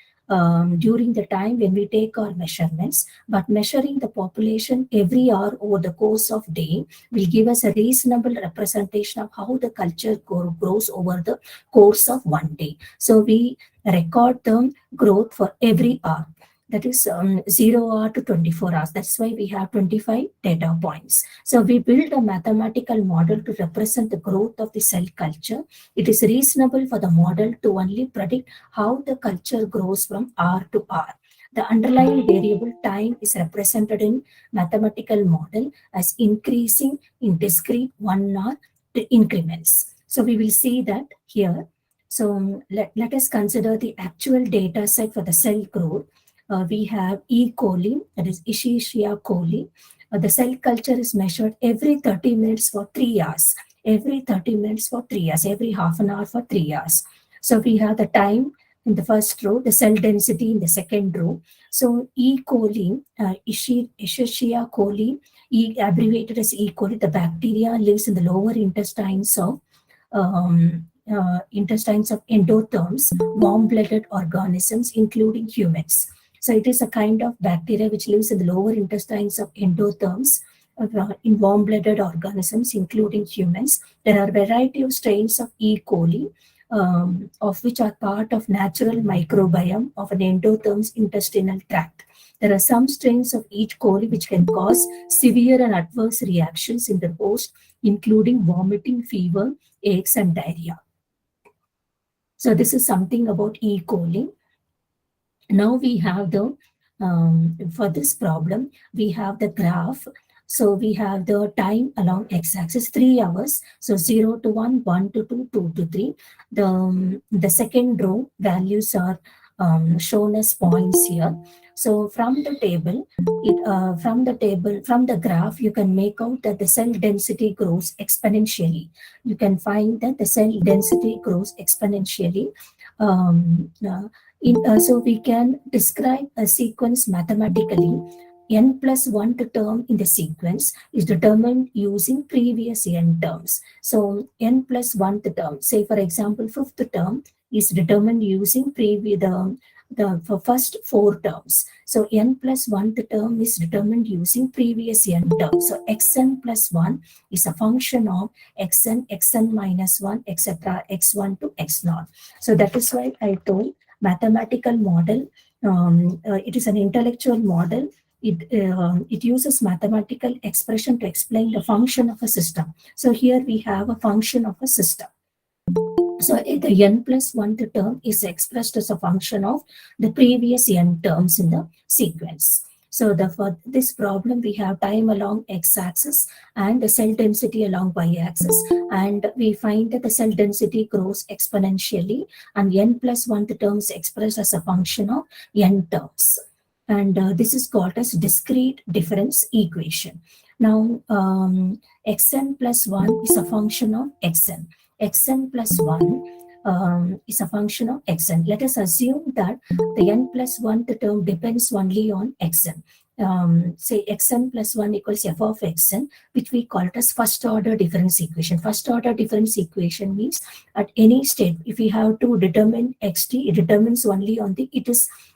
during the time when we take our measurements, but measuring the population every hour over the course of day will give us a reasonable representation of how the culture grows over the course of one day. So we record the growth for every hour. That is 0 hour to 24 hours. That's why we have 25 data points. So we build a mathematical model to represent the growth of the cell culture. It is reasonable for the model to only predict how the culture grows from hour to hour. The underlying variable time is represented in mathematical model as increasing in discrete 1 hour increments. So we will see that here. So let us consider the actual data set for the cell growth. We have E. coli, that is Escherichia coli. The cell culture is measured every 30 minutes for 3 hours. Every 30 minutes for 3 hours, every half an hour for 3 hours. So we have the time in the first row, the cell density in the second row. So E. coli, Escherichia coli, abbreviated as E. coli, the bacteria lives in the lower intestines of endotherms, warm-blooded organisms, including humans. So it is a kind of bacteria which lives in the lower intestines of endotherms, in warm-blooded organisms, including humans. There are a variety of strains of E. coli, of which are part of natural microbiome of an endotherm's intestinal tract. There are some strains of E. coli which can cause severe and adverse reactions in the host, including vomiting, fever, aches, and diarrhea. So this is something about E. coli. Now we have the, for this problem, we have the graph. So we have the time along x-axis, 3 hours. So 0 to 1, 1 to 2, 2 to 3. The second row values are shown as points here. So from the table, from the graph, you can make out that the cell density grows exponentially. You can find that the cell density grows exponentially. So we can describe a sequence mathematically. N plus 1th term in the sequence is determined using previous n terms. So n plus 1th term, say for example, 5th term is determined using the first 4 terms. So n plus 1th term is determined using previous n terms. So xn plus 1 is a function of xn minus 1, etc., x1 to x0. So that is why I told mathematical model, it is an intellectual model. It uses mathematical expression to explain the function of a system. So here we have a function of a system. So the n plus 1th term is expressed as a function of the previous n terms in the sequence. So for this problem, we have time along x-axis and the cell density along y-axis. And we find that the cell density grows exponentially and n plus 1th term is expressed as a function of n terms. And this is called as discrete difference equation. Now, xn plus 1 is a function of xn. Xn plus 1 is a function of xn. Let us assume that the n plus 1th term depends only on xn. Say xn plus 1 equals f of xn, which we call it as first order difference equation. First order difference equation means at any state, if we have to determine xt, it determines only on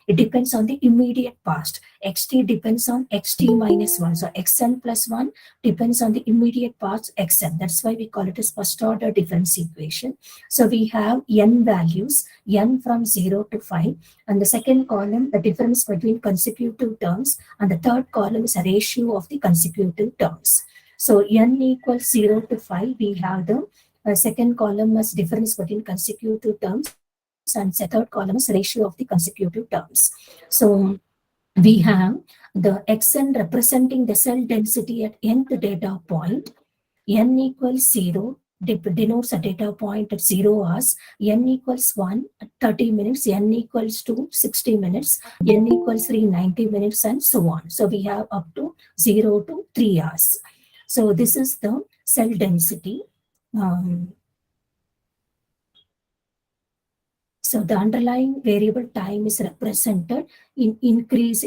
it depends on the immediate past. Xt depends on xt minus 1. So xn plus 1 depends on the immediate past xn. That's why we call it as first order difference equation. So we have n values, n from 0 to 5. And the second column, the difference between consecutive terms. And the third column is a ratio of the consecutive terms. So n equals 0 to 5. We have the second column as difference between consecutive terms. And the third column is ratio of the consecutive terms. So we have the xn representing the cell density at nth data point. N equals 0 denotes a data point at 0 hours. N equals 1 at 30 minutes. N equals 2 60 minutes. N equals 3 90 minutes, and so on. So we have up to 0 to 3 hours. So this is the cell density. So the underlying variable time is represented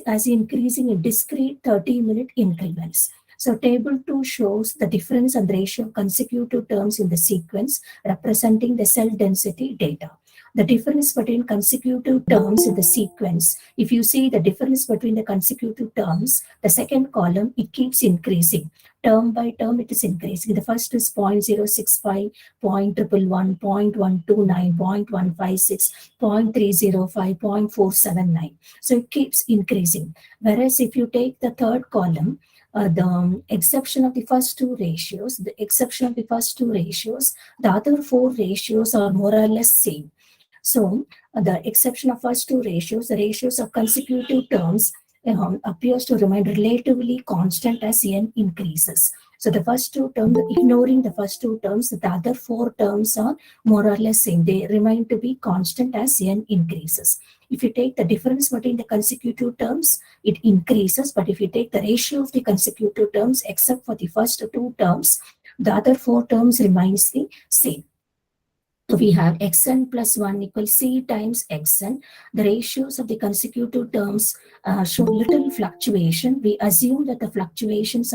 as increasing in discrete 30-minute increments. So table 2 shows the difference and ratio of consecutive terms in the sequence representing the cell density data. The difference between consecutive terms in the sequence, if you see the difference between the consecutive terms, the second column, it keeps increasing. Term by term, it is increasing. The first is 0.065, 0.111, 0.129, 0.156, 0.305, 0.479. So it keeps increasing. Whereas if you take the third column, the exception of the first two ratios, the other 4 ratios are more or less same. So the exception of first 2 ratios, the ratios of consecutive terms appears to remain relatively constant as n increases. So the first 2 terms, ignoring the first 2 terms, the other 4 terms are more or less same. They remain to be constant as n increases. If you take the difference between the consecutive terms, it increases. But if you take the ratio of the consecutive terms, except for the first 2 terms, the other 4 terms remains the same. So we have xn plus 1 equals c times xn. The ratios of the consecutive terms show little fluctuation. We assume that the fluctuations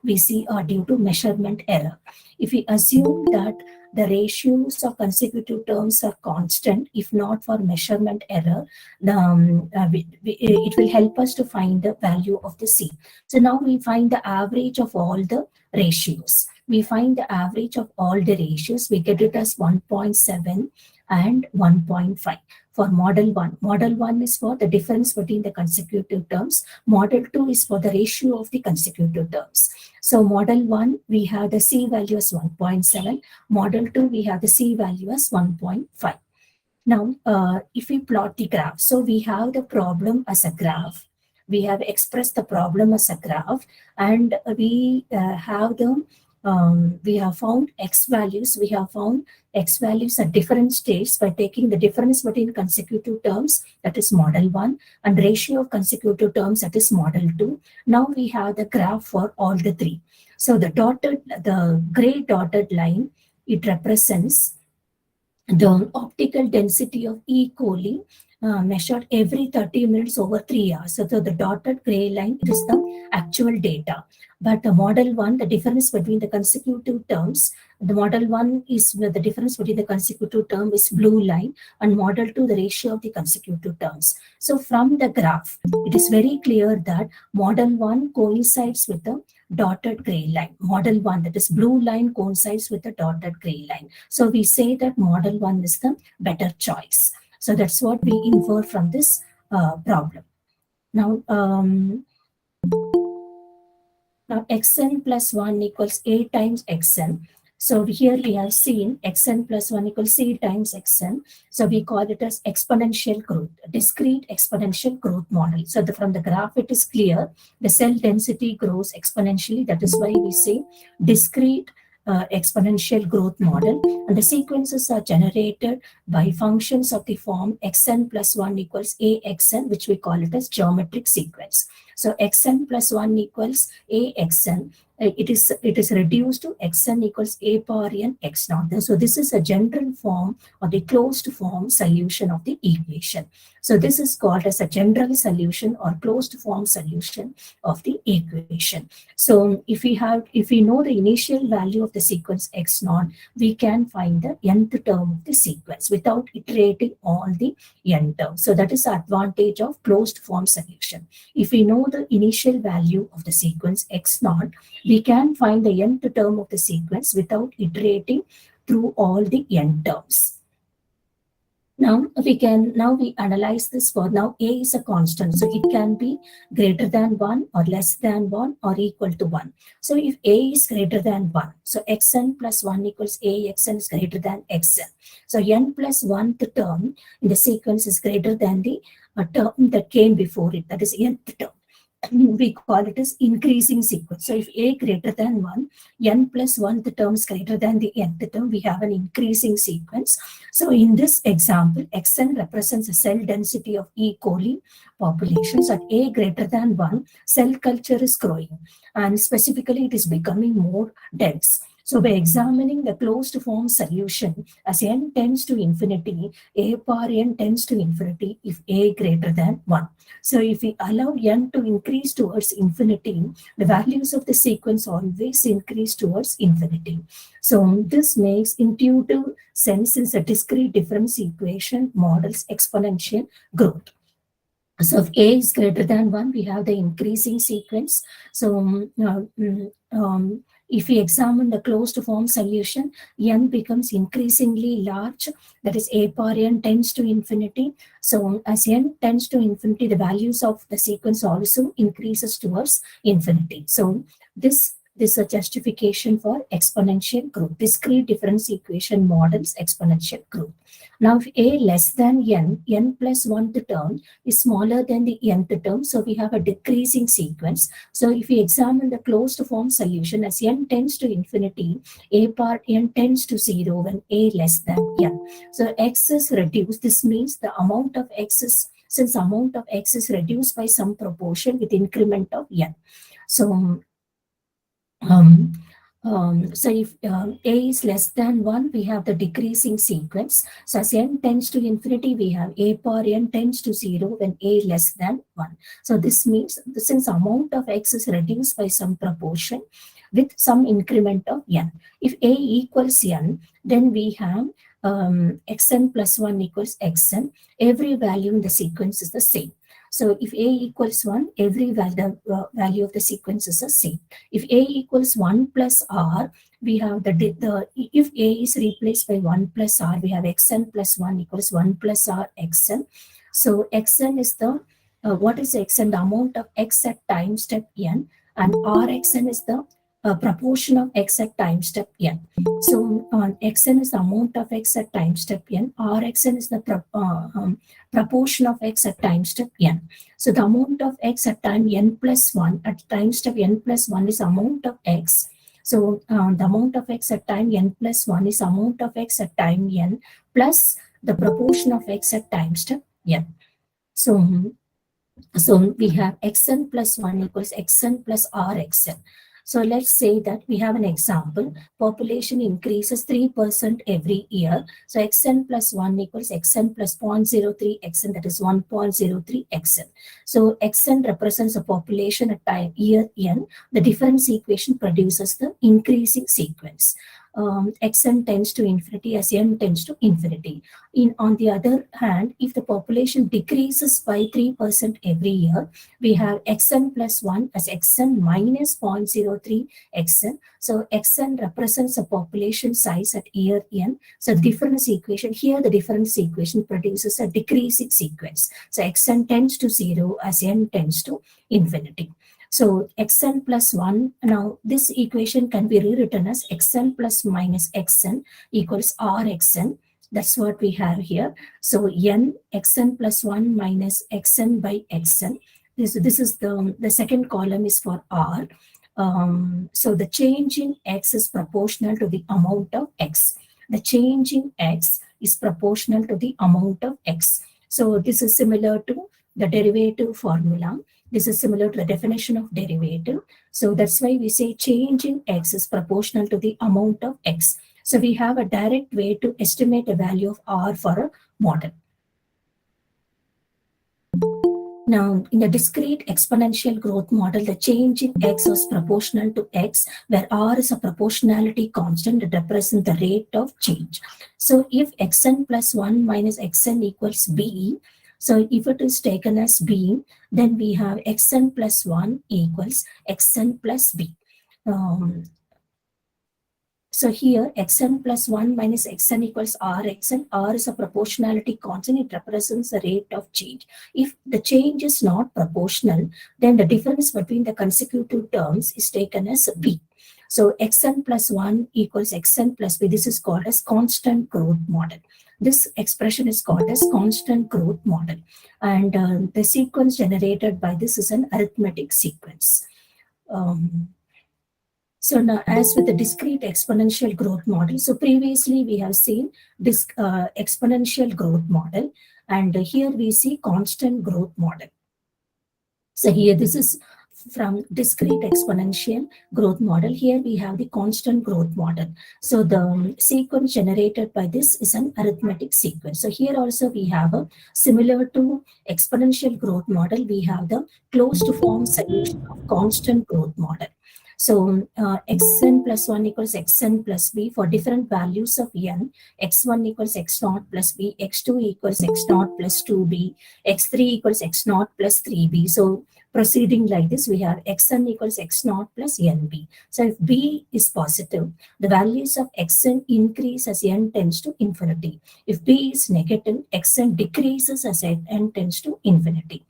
we see are due to measurement error. If we assume that the ratios of consecutive terms are constant, if not for measurement error, it will help us to find the value of the c. So now we find the average of all the ratios. We find the average of all the ratios. We get it as 1.7 and 1.5 for model 1. Model 1 is for the difference between the consecutive terms. Model 2 is for the ratio of the consecutive terms. So model 1, we have the C value as 1.7. Model 2, we have the C value as 1.5. Now, if we plot the graph, so we have the problem as a graph. We have expressed the problem as a graph, and we have the we have found x values. We have found x values at different states by taking the difference between consecutive terms, that is model 1, and ratio of consecutive terms, that is model 2. Now we have the graph for all the three. So the gray dotted line, it represents the optical density of E. coli measured every 30 minutes over 3 hours. So the dotted gray line is the actual data. But the model 1, the difference between the consecutive terms, the model 1 is the difference between the consecutive term is blue line, and model 2, the ratio of the consecutive terms. So from the graph, it is very clear that model 1 coincides with the dotted gray line. Model 1, that is blue line, coincides with the dotted gray line. So we say that model 1 is the better choice. So that's what we infer from this problem. Now xn plus 1 equals a times xn. So here we have seen xn plus 1 equals c times xn. So we call it as exponential growth, discrete exponential growth model. So from the graph, it is clear the cell density grows exponentially. That is why we say discrete exponential growth model, and the sequences are generated by functions of the form xn plus 1 equals a xn, which we call it as geometric sequence. So xn plus 1 equals a xn. It is reduced to xn equals a power n x naught. So this is a general form or the closed form solution of the equation. So this is called as a general solution or closed form solution of the equation. So if we know the initial value of the sequence x naught, we can find the nth term of the sequence without iterating all the n terms. So that is the advantage of closed form solution. If we know the initial value of the sequence x naught, we can find the nth term of the sequence without iterating through all the n terms. Now we analyze this for now. A is a constant, so it can be greater than 1 or less than 1 or equal to 1. So if A is greater than 1, so xn plus 1 equals a xn is greater than xn. So n plus 1th term in the sequence is greater than the term that came before it, that is nth term. We call it as increasing sequence. So if a greater than 1, n plus 1th term is greater than the nth term, we have an increasing sequence. So in this example, xn represents a cell density of E. coli populations. At a greater than 1, cell culture is growing, and specifically it is becoming more dense. So by examining the closed form solution, as n tends to infinity, a power n tends to infinity if a greater than 1. So if we allow n to increase towards infinity, the values of the sequence always increase towards infinity. So this makes intuitive sense since a discrete difference equation models exponential growth. So if a is greater than 1, we have the increasing sequence. So if we examine the closed form solution, n becomes increasingly large, that is a power n tends to infinity. So as n tends to infinity, the values of the sequence also increases towards infinity. So this is a justification for exponential growth. Discrete difference equation models exponential growth. Now if a less than n plus 1th term is smaller than the nth term, so we have a decreasing sequence. So if we examine the closed form solution, as n tends to infinity, a power n tends to 0 when a less than n. So x is reduced. This means the amount of x is, since amount of x is reduced by some proportion with increment of n. So so if a is less than 1, we have the decreasing sequence. So as n tends to infinity, we have a power n tends to 0 when a less than 1. So this means since amount of x is reduced by some proportion with some increment of n. If a equals n, then we have xn plus 1 equals xn. Every value in the sequence is the same. So if a equals 1, every value of the sequence is the same. If a equals 1 plus r, we have if a is replaced by 1 plus r, we have xn plus 1 equals 1 plus r xn. So xn is the, what is xn? The amount of x at time step n, and rxn is the proportion of x at time step n. So xn is the amount of x at time step n, rxn is the proportion of x at time step n. So the amount of x at time n plus 1 at time step n plus 1 is amount of x. So the amount of x at time n plus 1 is amount of x at time n plus the proportion of x at time step n. So we have xn plus 1 equals xn plus rxn. So let's say that we have an example. Population increases 3% every year. So xn plus 1 equals xn plus 0.03 xn, that is 1.03 xn. So xn represents a population at time year n. The difference equation produces the increasing sequence. Xn tends to infinity as n tends to infinity. On the other hand, if the population decreases by 3% every year, we have xn plus 1 as xn minus 0.03 xn. So xn represents a population size at year n. So difference equation, here the difference equation produces a decreasing sequence. So xn tends to 0 as n tends to infinity. So xn plus 1, now this equation can be rewritten as xn plus minus xn equals rxn. That's what we have here. So n xn plus 1 minus xn by xn. This is the second column is for r. So the change in x is proportional to the amount of x. The change in x is proportional to the amount of x. So this is similar to the derivative formula. This is similar to the definition of derivative. So that's why we say change in x is proportional to the amount of x. So we have a direct way to estimate a value of r for a model. Now, in the discrete exponential growth model, the change in x was proportional to x, where r is a proportionality constant that represents the rate of change. So if xn plus 1 minus xn equals b, so if it is taken as b, then we have xn plus 1 equals xn plus b. So here xn plus 1 minus xn equals rxn. R is a proportionality constant. It represents the rate of change. If the change is not proportional, then the difference between the consecutive terms is taken as b. So xn plus 1 equals xn plus b. This is called as constant growth model. This expression is called as constant growth model. And the sequence generated by this is an arithmetic sequence. So now, as with the discrete exponential growth model, so previously we have seen this exponential growth model, and here we see constant growth model. So here this is from discrete exponential growth model. Here we have the constant growth model. So the sequence generated by this is an arithmetic sequence. So here also we have a similar to exponential growth model, we have the closed form solution of constant growth model. So xn plus 1 equals xn plus b for different values of n. X1 equals x0 plus b, x2 equals x0 plus 2b, x3 equals x0 plus 3b. So proceeding like this, we have xn equals x0 plus nb. So if b is positive, the values of xn increase as n tends to infinity. If b is negative, xn decreases as n tends to infinity.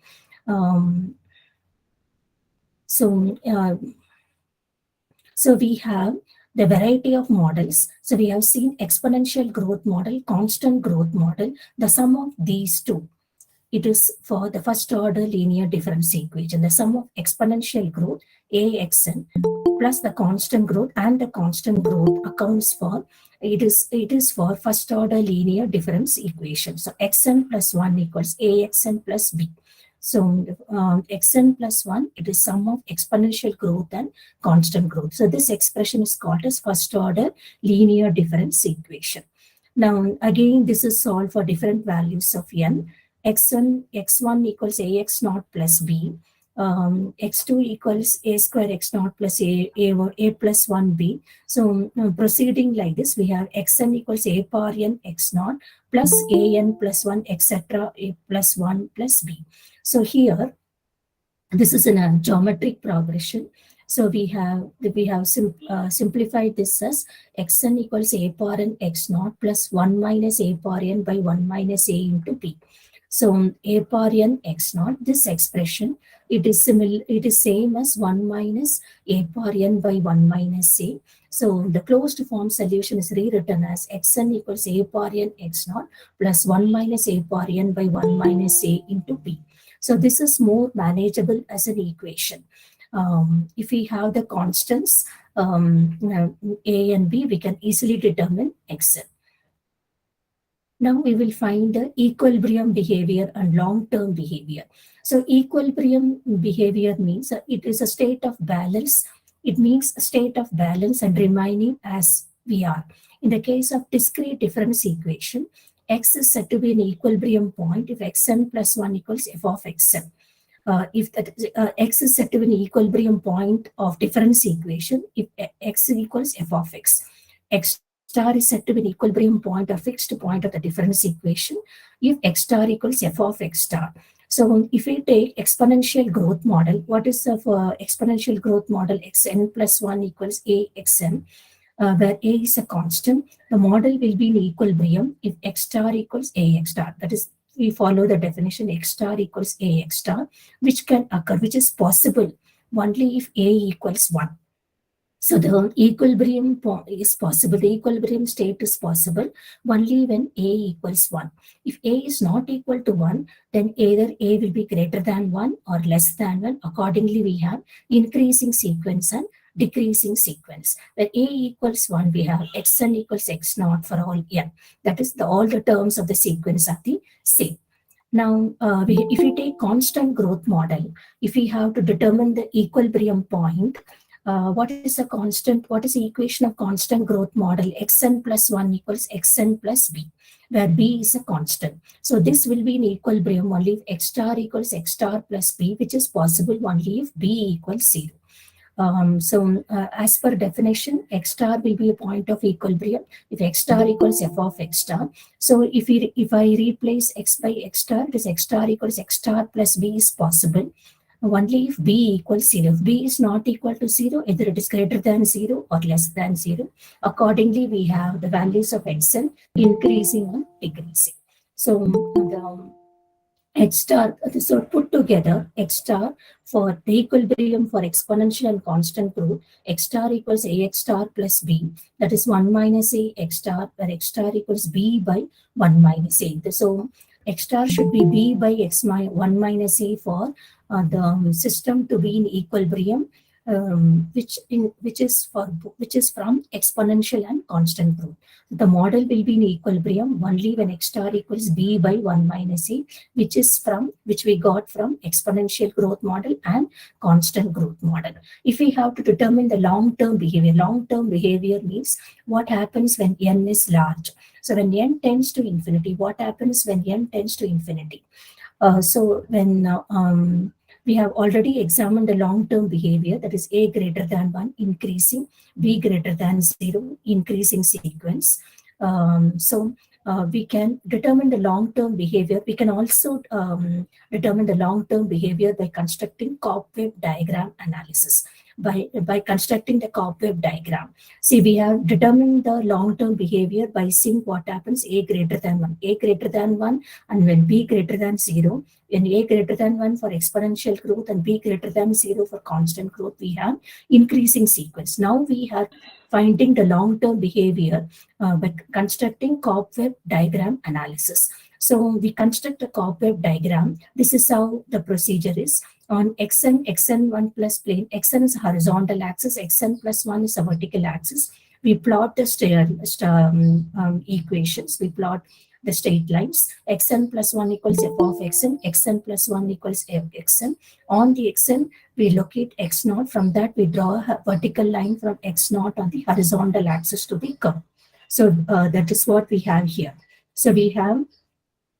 So we have the variety of models. So we have seen exponential growth model, constant growth model. The sum of these two, it is for the first order linear difference equation. The sum of exponential growth, axn, plus the constant growth, and the constant growth accounts for, it is for first order linear difference equation. So xn plus 1 equals axn plus b. So xn plus 1, it is sum of exponential growth and constant growth. So this expression is called as first order linear difference equation. Now again, this is solved for different values of n. x1 equals ax naught plus b. X2 equals a square x naught plus a plus 1b. So proceeding like this, we have xn equals a power n x naught plus an plus 1 etc. a plus 1 plus b. So here, this is in a geometric progression. So we have simplified this as xn equals a power n x naught plus 1 minus a power n by 1 minus a into b. So a power n x naught, this expression, it is same as 1 minus a power n by 1 minus a. So the closed form solution is rewritten as xn equals a power n x naught plus 1 minus a power n by 1 minus a into b. So this is more manageable as an equation. If we have the constants, A and B, we can easily determine Xn. Now we will find the equilibrium behavior and long-term behavior. So equilibrium behavior means it is a state of balance. It means a state of balance and remaining as we are. In the case of discrete difference equation, X is said to be an equilibrium point if Xn plus 1 equals f of Xn. If that X is said to be an equilibrium point of difference equation if X equals f of X. X star is said to be an equilibrium point or fixed point of the difference equation if X star equals f of X star. So if we take exponential growth model, what is the exponential growth model? Xn plus 1 equals Axn, where A is a constant. The model will be in equilibrium if X star equals Ax star. That is, we follow the definition X star equals Ax star, which can occur, which is possible only if A equals 1. So the equilibrium is possible, the equilibrium state is possible only when A equals 1. If A is not equal to 1, then either A will be greater than 1 or less than 1. Accordingly, we have increasing sequence and decreasing sequence. When A equals 1, we have Xn equals X naught for all n. That is, all the terms of the sequence are the same. Now, if we take constant growth model, if we have to determine the equilibrium point, what is the constant? What is the equation of constant growth model? Xn plus 1 equals Xn plus B, where B is a constant. So this will be in equilibrium only if X star equals X star plus B, which is possible only if B equals 0. As per definition, X star will be a point of equilibrium if X star equals f of X star. So if I replace X by X star, it is X star equals X star plus B is possible only if B equals 0. If B is not equal to 0, either it is greater than 0 or less than 0. Accordingly, we have the values of Xn increasing and decreasing. So the X star, so put together X star for the equilibrium for exponential and constant growth, X star equals Ax star plus B, that is 1 minus A X star, where X star equals B by 1 minus A. So X star should be B by 1 minus A for the system to be in equilibrium, which is from exponential and constant growth. The model will be in equilibrium only when X star equals B by 1 minus A, which we got from exponential growth model and constant growth model. If we have to determine the long-term behavior means what happens when n is large. So when n tends to infinity, what happens when n tends to infinity? We have already examined the long-term behavior, that is A greater than 1 increasing, B greater than 0 increasing sequence. We can determine the long-term behavior. We can also determine the long-term behavior by constructing cobweb diagram analysis. By constructing the cobweb diagram. See, we have determined the long-term behavior by seeing what happens A greater than 1. A greater than 1 and when B greater than 0. When A greater than 1 for exponential growth and B greater than 0 for constant growth, we have increasing sequence. Now we are finding the long-term behavior by constructing cobweb diagram analysis. So we construct a cobweb diagram. This is how the procedure is. On xn1 plus plane, xn is a horizontal axis, xn plus 1 is a vertical axis. We plot the equations. We plot the straight lines. Xn plus 1 equals f of xn, xn plus 1 equals f xn. On the xn, we locate x naught. From that, we draw a vertical line from x naught on the horizontal axis to the curve. So that is what we have here. So we have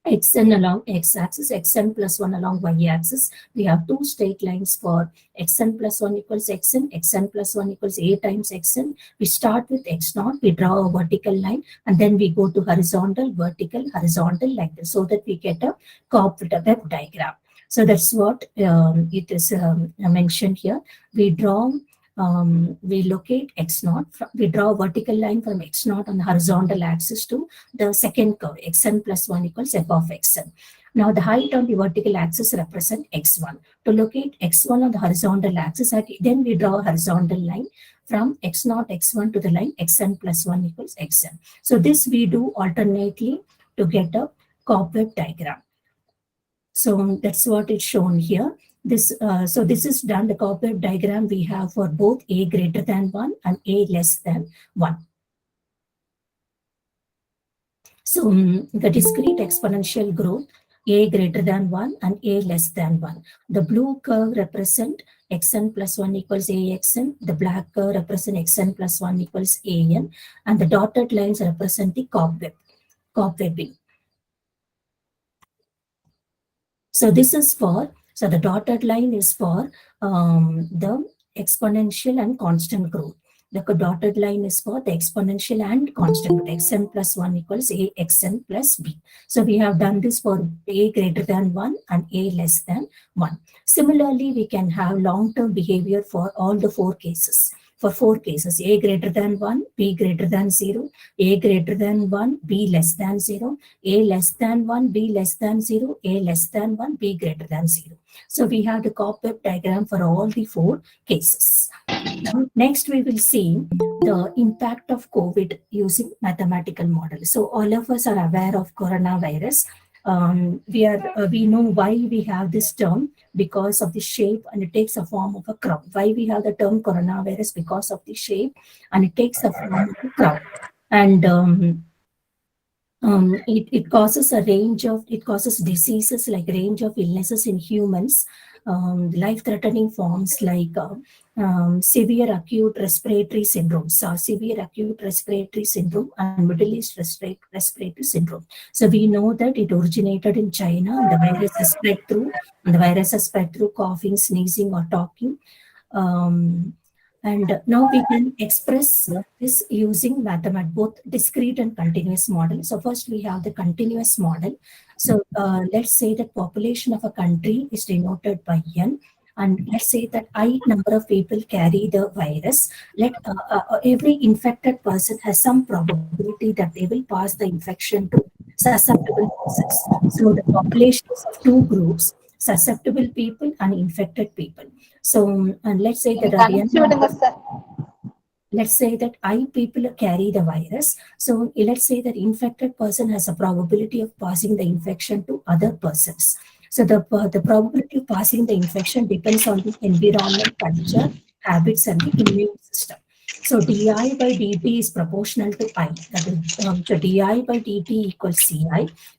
xn along x-axis, xn plus 1 along y-axis. We have two straight lines for xn plus 1 equals xn, xn plus 1 equals a times xn. We start with x naught, we draw a vertical line, and then we go to horizontal, vertical, horizontal like this, so that we get a cobweb diagram. So that's what it is mentioned here. We locate x naught, we draw a vertical line from x naught on the horizontal axis to the second curve, xn plus 1 equals f of xn. Now the height on the vertical axis represent x1. To locate x1 on the horizontal axis, then we draw a horizontal line from x naught, x1 to the line xn plus 1 equals xn. So this we do alternately to get a cobweb diagram. So that's what is shown here. So this is done, the cobweb diagram we have for both A greater than 1 and A less than 1. So the discrete exponential growth, A greater than 1 and A less than 1. The blue curve represent xn plus 1 equals axn, the black curve represent xn plus 1 equals an, and the dotted lines represent the cobwebbing. So this is for, so the dotted line is for the exponential and constant growth. The dotted line is for the exponential and constant growth. Xn plus 1 equals A xn plus B. So we have done this for A greater than 1 and A less than 1. Similarly, we can have long-term behavior for all the four cases. For four cases, A greater than 1, B greater than 0, A greater than 1, B less than 0, A less than 1, B less than 0, A less than 1, B greater than 0. So we have the cobweb diagram for all the four cases. Next, we will see the impact of COVID using mathematical models. So all of us are aware of coronavirus. We know why we have this term, because of the shape, and it takes a form of a crown. Why we have the term coronavirus? Because of the shape, and it takes a form of a crown. And it causes diseases, like range of illnesses in humans, life-threatening forms like severe acute respiratory syndrome, and Middle East respiratory syndrome. So we know that it originated in China, and the virus has spread through coughing, sneezing, or talking. And now we can express this using both discrete and continuous model. So first we have the continuous model. So let's say that population of a country is denoted by N, and let's say that I number of people carry the virus. Every infected person has some probability that they will pass the infection to susceptible persons. So the populations of two groups, susceptible people and infected people. So, and let's say that I people carry the virus. So let's say that infected person has a probability of passing the infection to other persons. So the probability of passing the infection depends on the environment, culture, habits, and the immune system. So di by dt is proportional to I. That is, so di by dt equals Ci,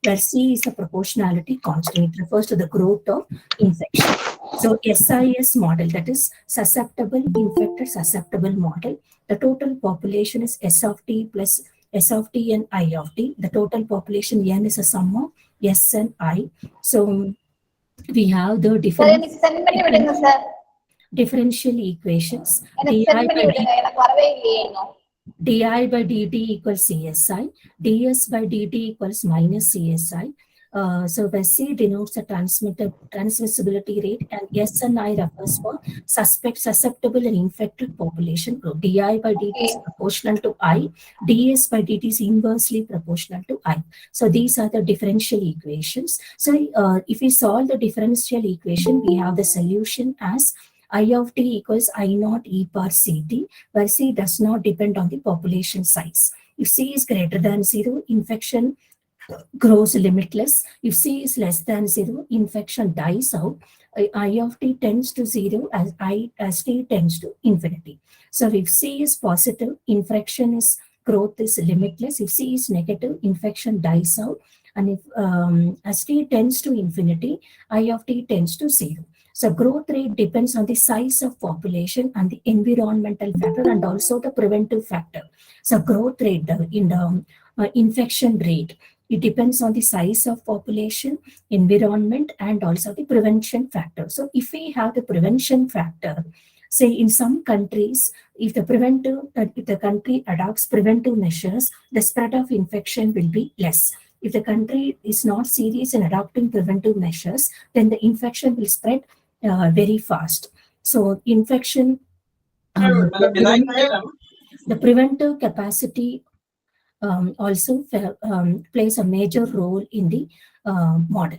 where C is a proportionality constant. It refers to the growth of infection. So SIS model, that is susceptible, infected, susceptible model. The total population is S of t plus S of t and I of t. The total population N is a sum of S and I. So we have the differential equations. Di by dt equals CSI, ds by dt equals minus CSI. So where C denotes the transmissibility rate, and S and I refers for susceptible and infected population group. Di by dt is proportional to I, ds by dt is inversely proportional to I. So these are the differential equations. So if we solve the differential equation, we have the solution as I of t equals I naught e power ct, where C does not depend on the population size. If C is greater than 0, infection grows limitless. If C is less than 0, infection dies out. I of t tends to 0 as t tends to infinity. So if C is positive, growth is limitless. If C is negative, infection dies out. And if as t tends to infinity, I of t tends to 0. So growth rate depends on the size of population and the environmental factor, and also the preventive factor. So growth rate in the infection rate, it depends on the size of population, environment, and also the prevention factor. So if we have the prevention factor, say in some countries, if the country adopts preventive measures, the spread of infection will be less. If the country is not serious in adopting preventive measures, then the infection will spread very fast. So infection, the preventive capacity also plays a major role in the model.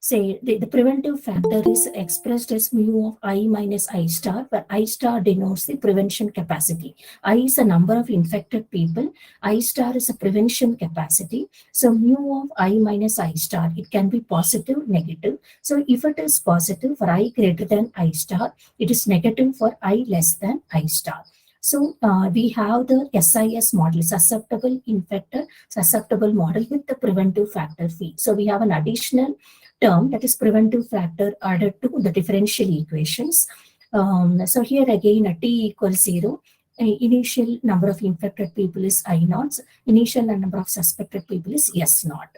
say the preventive factor is expressed as mu of I minus I star, where I star denotes the prevention capacity. I is the number of infected people. I star is a prevention capacity. So mu of I minus I star, it can be positive, negative. So if it is positive for I greater than I star, it is negative for I less than I star. So we have the SIS model, susceptible infected, susceptible model with the preventive factor phi. So we have an additional term, that is preventive factor, added to the differential equations. So here again, a t equals 0. Initial number of infected people is I naught. Initial number of suspected people is S naught.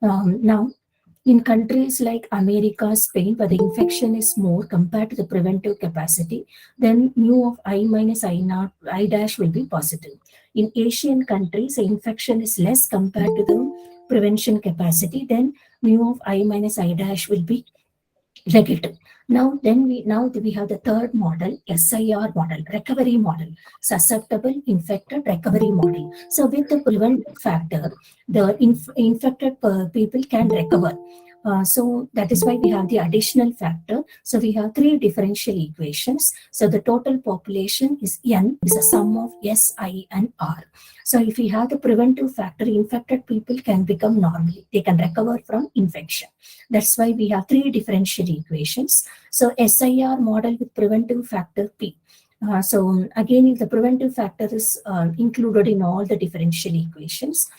Now, in countries like America, Spain, where the infection is more compared to the preventive capacity, then mu of I minus I naught, I dash will be positive. In Asian countries, the infection is less compared to the prevention capacity, then mu of I minus I dash will be negative. Now we have the third model, SIR model, recovery model, susceptible infected recovery model. So with the preventive factor, the infected people can recover. So that is why we have the additional factor. So we have three differential equations. So the total population is N, is a sum of S, I, and R. So if we have the preventive factor, infected people can become normal. They can recover from infection. That's why we have three differential equations. So SIR model with preventive factor P. So again, if the preventive factor is included in all the differential equations,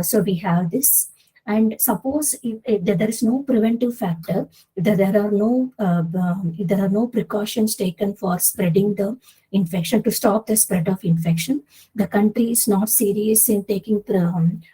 so we have this. And suppose if there is no preventive factor, if there are no precautions taken for spreading the infection, to stop the spread of infection, the country is not serious in taking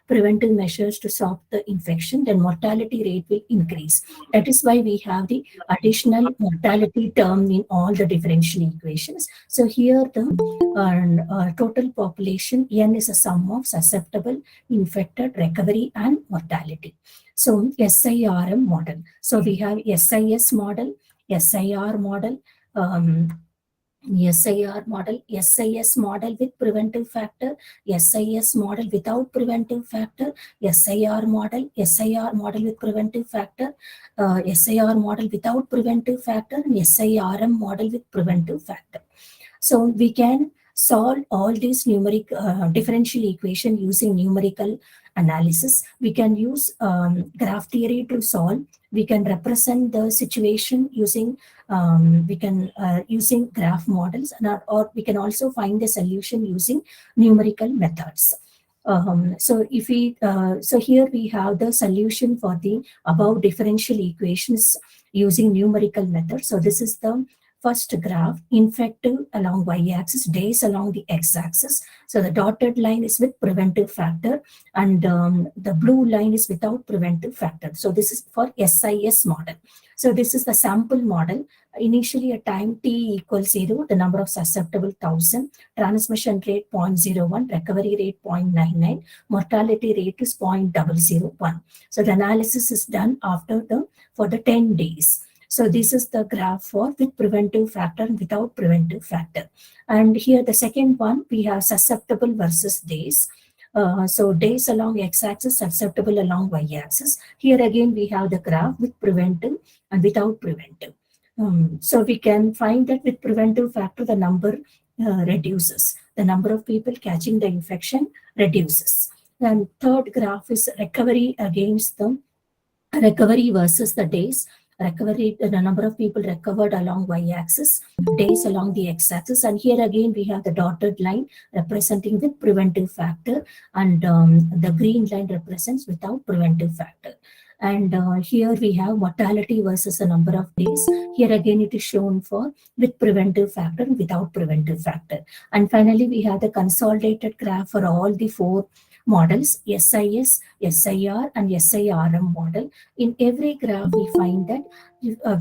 preventive measures to stop the infection, then mortality rate will increase. That is why we have the additional mortality term in all the differential equations. So here the total population N is a sum of susceptible, infected, recovery, and mortality. So SIRM model. So we have SIS model, SIR model, SIR model, SIS model with preventive factor, SIS model without preventive factor, SIR model with preventive factor, SIR model without preventive factor, and SIRM model with preventive factor. So we can solve all these numeric differential equation using numerical analysis. We can use graph theory to solve. We can represent the situation using using graph models, or we can also find the solution using numerical methods. So here we have the solution for the above differential equations using numerical method. So this is the first graph, infective along y-axis, days along the x-axis. So the dotted line is with preventive factor, and the blue line is without preventive factor. So this is for SIS model. So this is the sample model. Initially at time t equals 0, the number of susceptible 1000, transmission rate 0.01, recovery rate 0.99, mortality rate is 0.001. So the analysis is done for the 10 days. So this is the graph for with preventive factor and without preventive factor. And here the second one, we have susceptible versus days. So days along x-axis, susceptible along y-axis. Here again we have the graph with preventive and without preventive. So we can find that with preventive factor, the number reduces. The number of people catching the infection reduces. And third graph is recovery against the recovery versus the days. Recovery, the number of people recovered along y-axis, days along the x-axis, and here again we have the dotted line representing with preventive factor, and the green line represents without preventive factor. And here we have mortality versus the number of days. Here again it is shown for with preventive factor and without preventive factor. And finally we have the consolidated graph for all the four models, SIS, SIR, and SIRM model. In every graph, we find that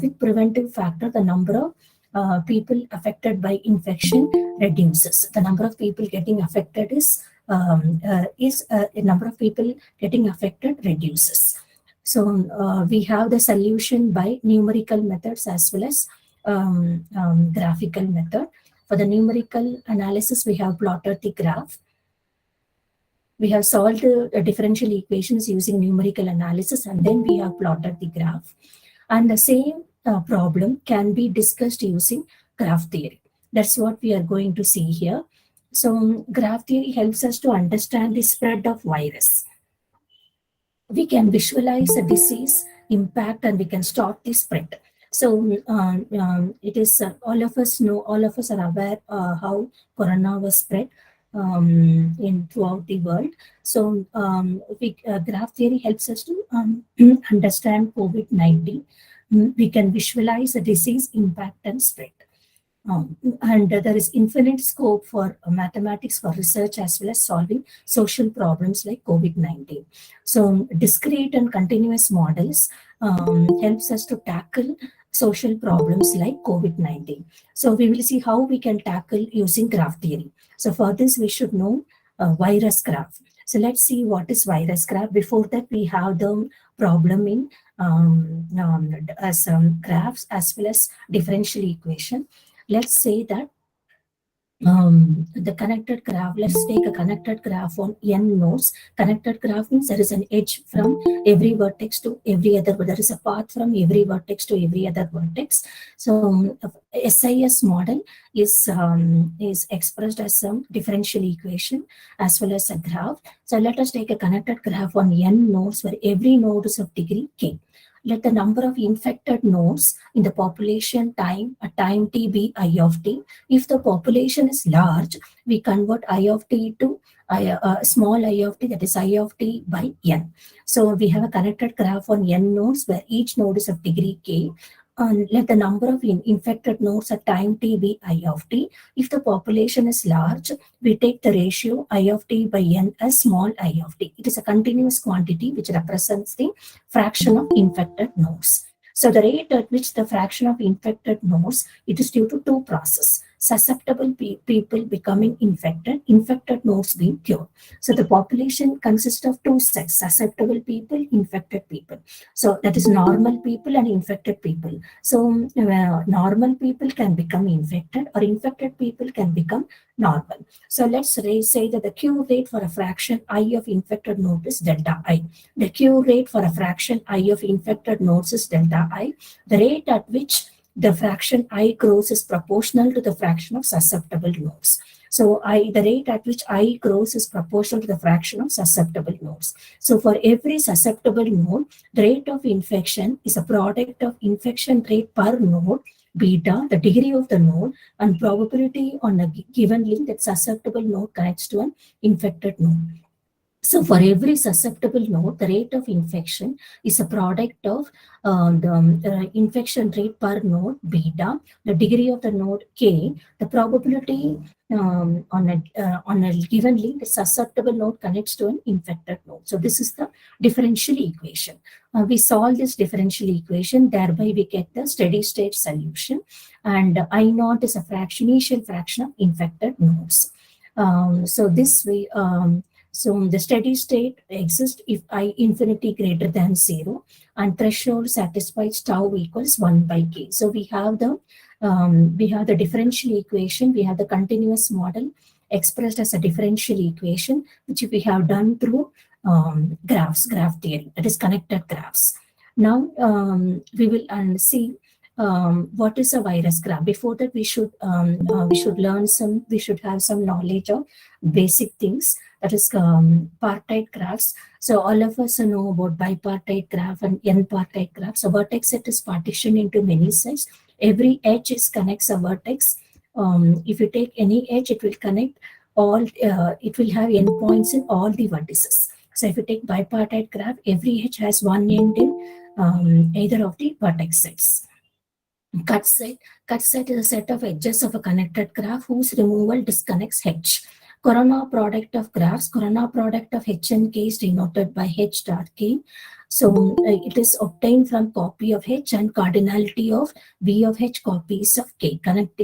with preventive factor, the number of people affected by infection reduces. The number of people getting affected number of people getting affected reduces. So we have the solution by numerical methods as well as graphical method. For the numerical analysis, we have plotted the graph. We have solved the differential equations using numerical analysis, and then we have plotted the graph. And the same problem can be discussed using graph theory. That's what we are going to see here. So graph theory helps us to understand the spread of virus. We can visualize the disease impact and we can stop the spread. So it is all of us are aware how corona was spread in throughout the world. So graph theory helps us to understand COVID-19. We can visualize the disease impact and spread. And there is infinite scope for mathematics for research as well as solving social problems like COVID-19. So discrete and continuous models helps us to tackle social problems like COVID-19. So we will see how we can tackle using graph theory. So for this, we should know virus graph. So let's see what is virus graph. Before that, we have the problem in as graphs as well as differential equation. Let's say that the connected graph, let's take a connected graph on n nodes. Connected graph means there is an edge from every vertex to every other, there is a path from every vertex to every other vertex. So SIS model is expressed as some differential equation as well as a graph. So let us take a connected graph on n nodes where every node is of degree k. Let the number of infected nodes in the population time t be I of t. If the population is large, we convert I of t to small I of t, that is I of t by n. So we have a connected graph on n nodes where each node is of degree k. And let the number of infected nodes at time t be I of t. If the population is large, we take the ratio I of t by n as small I of t. It is a continuous quantity which represents the fraction of infected nodes. So the rate at which the fraction of infected nodes, it is due to two processes. Susceptible people becoming infected, infected nodes being cured. So the population consists of two sets, susceptible people, infected people. So that is normal people and infected people. So normal people can become infected or infected people can become normal. So let's say that the cure rate for a fraction I of infected nodes is delta I. The cure rate for a fraction I of infected nodes is delta I. The rate at which the fraction I grows is proportional to the fraction of susceptible nodes. So the rate at which I grows is proportional to the fraction of susceptible nodes. So for every susceptible node, the rate of infection is a product of infection rate per node, beta, the degree of the node, and probability on a given link that susceptible node connects to an infected node. So for every susceptible node, the rate of infection is a product of the infection rate per node, beta, the degree of the node, k, the probability on a given link, the susceptible node connects to an infected node. So this is the differential equation. We solve this differential equation, thereby we get the steady state solution. And I naught is a initial fraction of infected nodes. So this way, so the steady state exists if I infinity greater than 0 and threshold satisfies tau equals 1 by k. So we have the differential equation, we have the continuous model expressed as a differential equation, which we have done through graph theory, that is connected graphs. Now we will see what is a virus graph. Before that, we should have some knowledge of basic things, that is partite graphs. So all of us know about bipartite graph and n-partite graph. So vertex set is partitioned into many sets. Every edge connects a vertex. If you take any edge, it will connect all. It will have endpoints in all the vertices. So if you take bipartite graph, every edge has one end in either of the vertex sets. Cut set is a set of edges of a connected graph whose removal disconnects H. Corona product of graphs, corona product of H and K is denoted by H dot K. So it is obtained from copy of H and cardinality of V of H copies of K,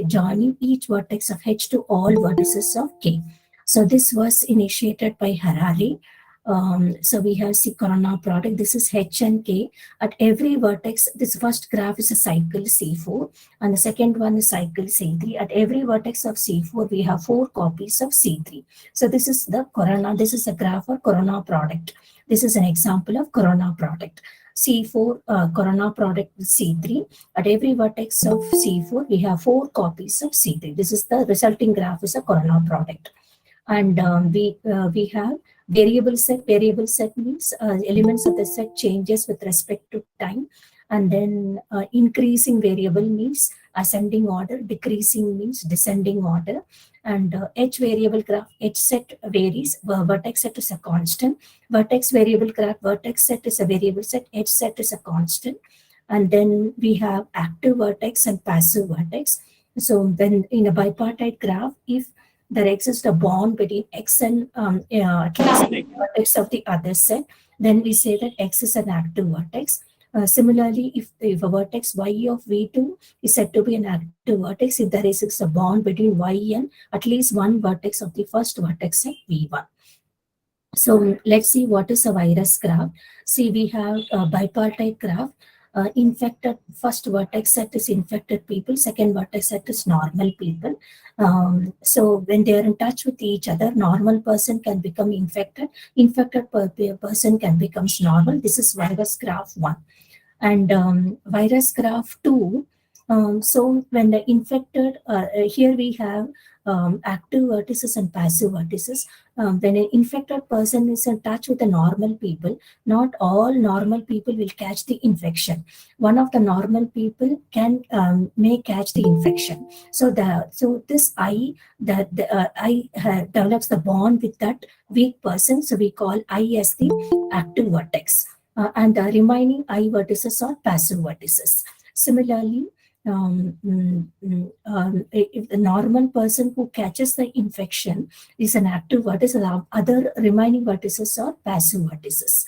joining each vertex of H to all vertices of K. So this was initiated by Harari. So we have C corona product. This is H and K. At every vertex, this first graph is a cycle C4, and the second one is cycle C3. At every vertex of C4, we have 4 copies of C3. So this is the corona. This is a graph for corona product. This is an example of corona product. C4 corona product with C3. At every vertex of C4, we have 4 copies of C3. This is the resulting graph is a corona product. And we have variable set. Variable set means elements of the set changes with respect to time. And then increasing variable means ascending order, decreasing means descending order. And H variable graph, H set varies, vertex set is a constant. Vertex variable graph, vertex set is a variable set, H set is a constant. And then we have active vertex and passive vertex. So when in a bipartite graph, if there exists a bond between X and at least the vertex of the other set, then we say that X is an active vertex. Similarly, if a vertex Y of V2 is said to be an active vertex, if there exists a bond between Y and at least one vertex of the first vertex at V1. So let's see what is a virus graph. See, we have a bipartite graph. Infected first vertex set is infected people, second vertex set is normal people. So when they are in touch with each other, normal person can become infected, infected person can become normal. This is virus graph 1. And virus graph 2, so when the infected, here we have active vertices and passive vertices. When an infected person is in touch with the normal people, not all normal people will catch the infection. One of the normal people may catch the infection. So this I develops the bond with that weak person. So we call I as the active vertex. And the remaining I vertices are passive vertices. Similarly, if the normal person who catches the infection is an active vertex, other remaining vertices are passive vertices.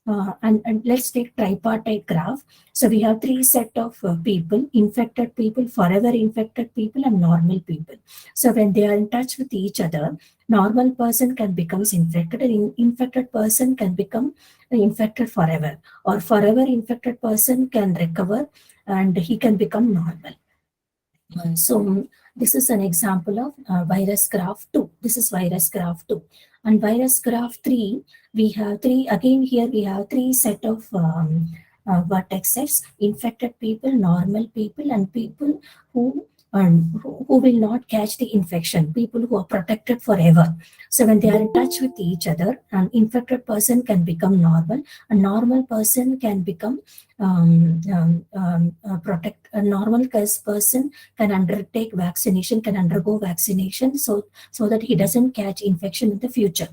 And let's take tripartite graph. So we have 3 set of people: infected people, forever infected people, and normal people. So when they are in touch with each other, normal person can become infected, and infected person can become infected forever, or forever infected person can recover and he can become normal. So this is an example of virus graph 2. This is virus graph 2. And virus graph 3, we have 3, again here we have 3 set of vertex sets: infected people, normal people, and people who will not catch the infection, people who are protected forever. So when they are in touch with each other, an infected person can become normal, a normal person can become a normal person can undertake vaccination, can undergo vaccination so that he doesn't catch infection in the future.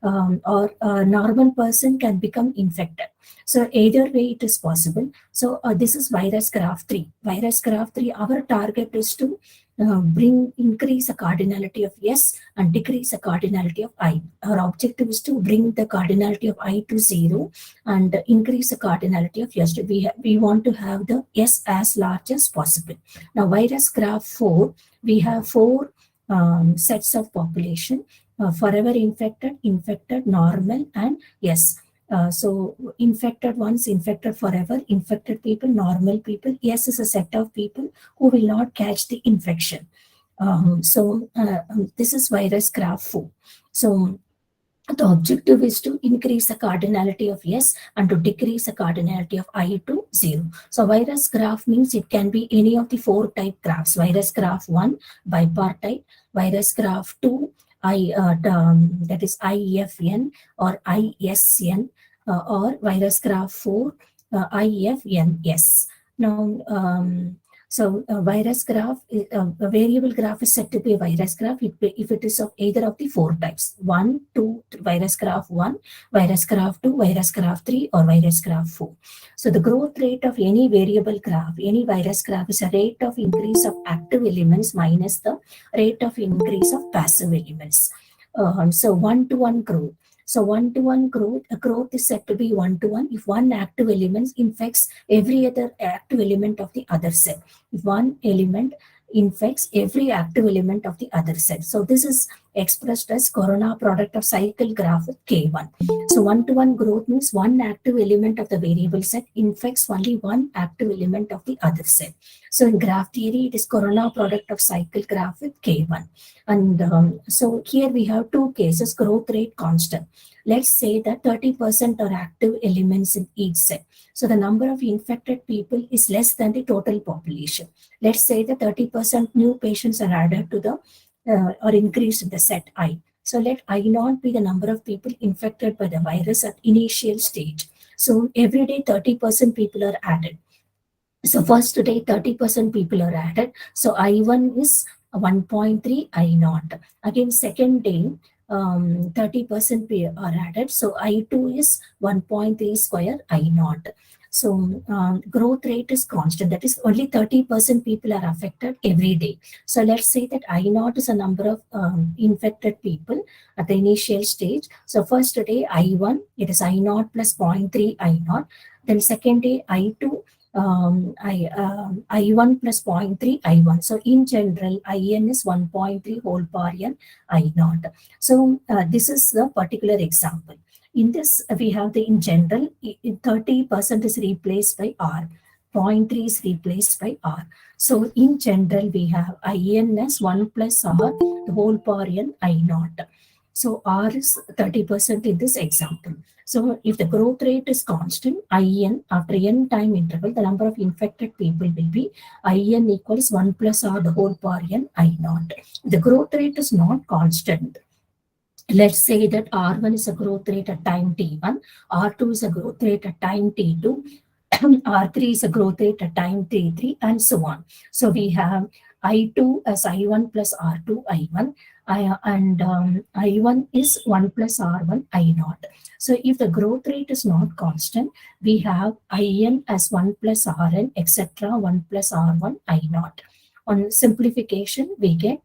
Or a normal person can become infected. So either way it is possible. So this is virus graph 3. Virus graph 3, our target is to increase the cardinality of S and decrease the cardinality of I. Our objective is to bring the cardinality of I to 0 and increase the cardinality of S. We want to have the S as large as possible. Now virus graph 4, we have 4 sets of population: forever infected, infected, normal, and yes. So infected ones, infected forever, infected people, normal people. Yes is a set of people who will not catch the infection. This is virus graph 4. So the objective is to increase the cardinality of S and to decrease the cardinality of I to 0. So virus graph means it can be any of the 4 type graphs. Virus graph 1, bipartite. Virus graph 2, that is IFN or ISN, or virus graph 4, IFNS. Now, virus graph, a variable graph is said to be a virus graph if it is of either of the 4 types: 1, 2, virus graph 1, virus graph 2, virus graph 3, or virus graph 4. So the growth rate of any variable graph, any virus graph, is a rate of increase of active elements minus the rate of increase of passive elements. So 1-to-1 growth. So 1-to-1 growth, a growth is said to be 1-to-1 if one active element infects every other active element of the other set. If one element infects every active element of the other set. So this is expressed as corona product of cycle graph with K1. So one-to-one growth means one active element of the variable set infects only one active element of the other set. So in graph theory, it is corona product of cycle graph with K1. And so here we have two cases, growth rate constant. Let's say that 30% are active elements in each set. So the number of infected people is less than the total population. Let's say that 30% new patients are added to the or increased in the set I. So let I naught be the number of people infected by the virus at initial stage. So every day 30% people are added. So first day 30% people are added. So I1 is 1.3 I naught. Again second day 30% are added. So I2 is 1.3 square I naught. So growth rate is constant. That is only 30% people are affected every day. So let's say that I naught is a number of infected people at the initial stage. So first day I1, it is I naught plus 0.3 I naught. Then second day I2, I1 plus 0.3 I1. So in general, IN is 1.3 whole power n I naught. So this is the particular example. In this, we have the in general, 30% is replaced by R. 0.3 is replaced by R. So in general, we have IN as 1 plus R, the whole power n I naught. So R is 30% in this example. So if the growth rate is constant, IN after n time interval, the number of infected people will be IN equals 1 plus R the whole power n I naught. The growth rate is not constant. Let's say that R1 is a growth rate at time T1, R2 is a growth rate at time T2, R3 is a growth rate at time T3, and so on. So we have I2 as I1 plus R2 I1, and I1 is 1 plus R1 I naught. So if the growth rate is not constant, we have IN as 1 plus Rn, etc., 1 plus R1 I naught. On simplification, we get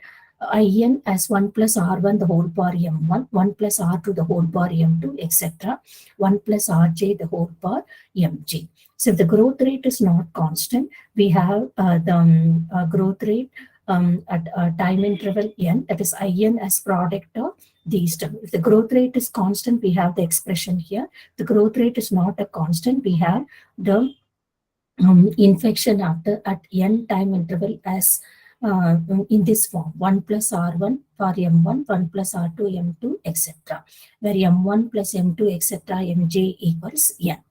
IN as 1 plus R1 the whole power M1, 1 plus R2 the whole power M2, etc., 1 plus Rj the whole power Mj. So if the growth rate is not constant, we have the growth rate at time interval n, that is IN as product of these terms. If the growth rate is constant, we have the expression here. The growth rate is not a constant, we have the infection after at n time interval as in this form, 1 plus R1 for M1, 1 plus R2 M2, etc., where M1 plus M2, etc., Mj equals n.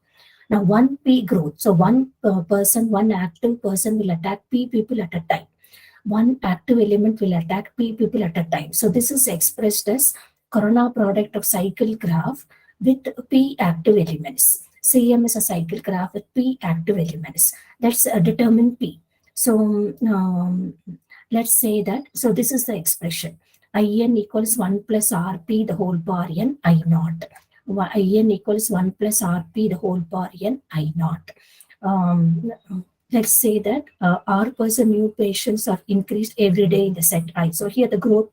Now 1p growth. So one active person will attack p people at a time. One active element will attack p people at a time. So this is expressed as corona product of cycle graph with p active elements. CM is a cycle graph with p active elements. Let's determine p. So let's say that, so this is the expression. IN equals 1 plus RP the whole power n I naught. IN equals 1 plus RP the whole power n I naught. Let's say that R person new patients are increased every day in the set I. So here the growth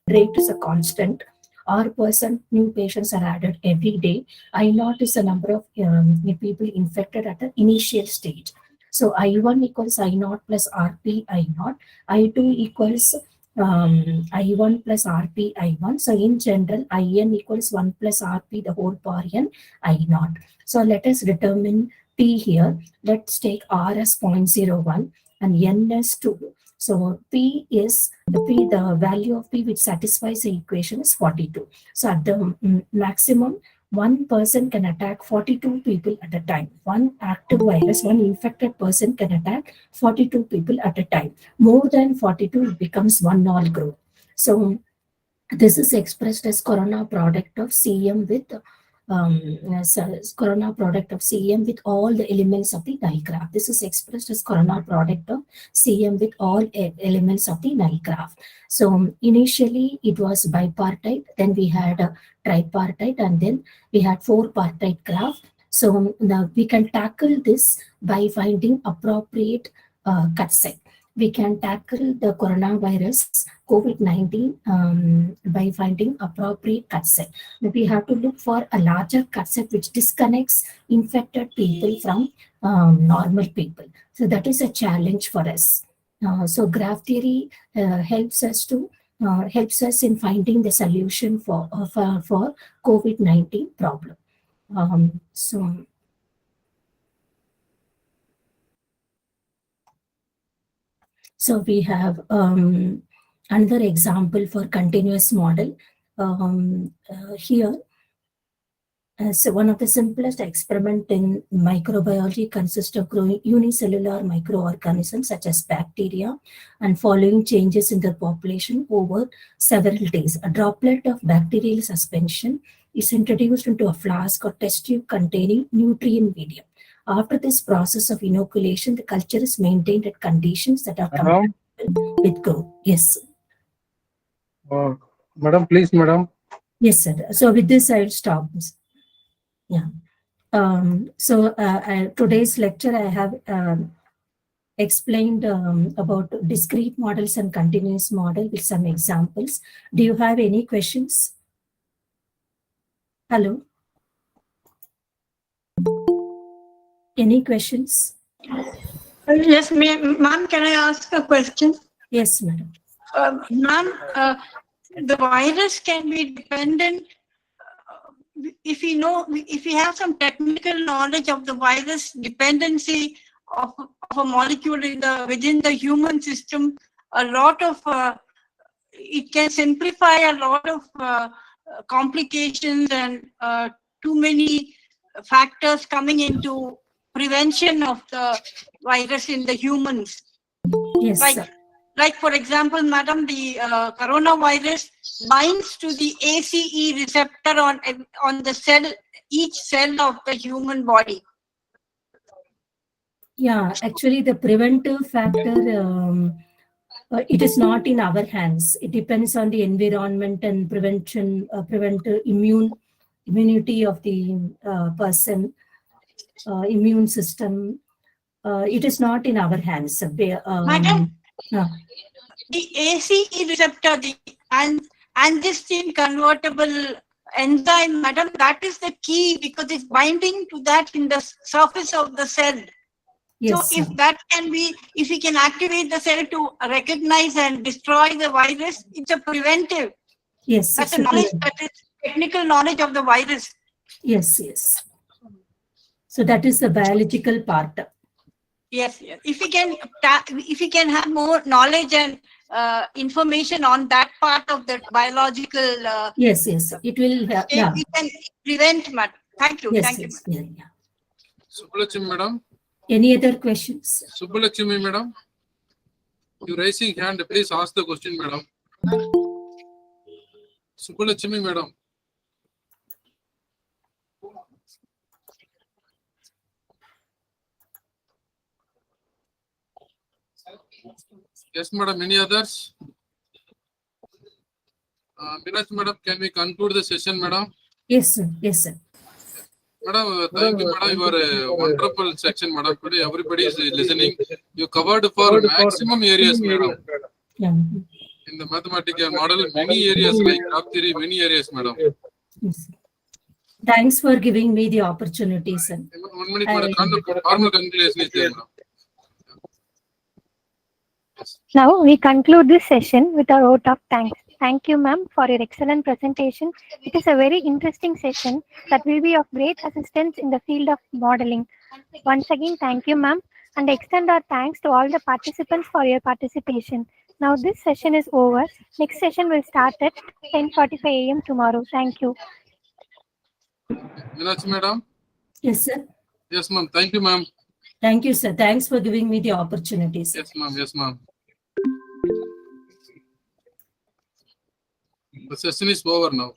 rate is a constant. R person new patients are added every day. I naught is the number of people infected at the initial stage. So I1 equals I naught plus RP I naught. I2 equals I1 plus RP I1. So in general, IN equals 1 plus RP the whole power n I naught. So let us determine P here. Let's take R as 0.01 and N as 2. So P is the value of P which satisfies the equation is 42. So at the maximum, one person can attack 42 people at a time. One active virus, one infected person can attack 42 people at a time. More than 42, it becomes one null group. So this is expressed as corona product of CM with corona product of CM with all the elements of the null graph. This is expressed as corona product of CM with all elements of the null graph. So initially it was bipartite, then we had a tripartite, and then we had four-partite graph. So now we can tackle this by finding appropriate cut set. We can tackle the coronavirus COVID-19 by finding appropriate cut set. We have to look for a larger cut set which disconnects infected people from normal people. So that is a challenge for us. So graph theory helps us in finding the solution for COVID-19 problem. So we have another example for continuous model here. So one of the simplest experiment in microbiology consists of growing unicellular microorganisms such as bacteria and following changes in their population over several days. A droplet of bacterial suspension is introduced into a flask or test tube containing nutrient medium. After this process of inoculation, the culture is maintained at conditions that are compatible with growth. Yes. Madam, please, madam. Yes, sir. So with this, I will stop. Yeah. Today's lecture, I have explained about discrete models and continuous model with some examples. Do you have any questions? Hello? Any questions? Yes, ma'am, can I ask a question? Yes, madam. Ma'am, the virus can be dependent if we have some technical knowledge of the virus dependency of a molecule within the human system. A lot of it can simplify a lot of complications and too many factors coming into prevention of the virus in the humans. Yes, sir. Like for example, madam, the coronavirus binds to the ACE receptor on the cell, each cell of the human body. Yeah, actually the preventive factor, it is not in our hands. It depends on the environment and preventive immunity of the person, immune system. It is not in our hands. Madam, the ACE receptor, the androgen convertible enzyme, madam, that is the key because it's binding to that in the surface of the cell. Yes, so if we can activate the cell to recognize and destroy the virus, it's a preventive. Yes, that's a knowledge, that is technical knowledge of the virus. Yes, yes. So that is the biological part. Yes, yes. If we can have more knowledge and information on that part of the biological. Yes, yes. It will. Yeah. We can prevent, madam. Thank you. Yes, thank yes, you. Madam. Yeah. Subbulakshmi, madam. Any other questions? Subbulakshmi, madam. You raising hand, please ask the question, madam. Subbulakshmi, madam. Yes, madam. Any others? Meenakshi, madam, can we conclude the session, madam? Yes, sir. Yes, sir. Madam, thank you, madam. You are a wonderful section, madam. Today everybody is listening. You covered for maximum areas, madam. Yeah. In the mathematical model, many areas like graph theory, many areas, madam. Yes. Thanks for giving me the opportunity, sir. 1 minute, madam. Formal conclusion is there, madam. Now we conclude this session with a vote of thanks. Thank you, ma'am, for your excellent presentation. It is a very interesting session that will be of great assistance in the field of modeling. Once again, thank you, ma'am, and extend our thanks to all the participants for your participation. Now this session is over. Next session will start at 10:45 a.m. tomorrow. Thank you. Meenakshi, madam. Yes, sir. Yes, ma'am. Thank you, ma'am. Thank you, sir. Thanks for giving me the opportunity, sir. Yes, ma'am. Yes, ma'am. The session is over now.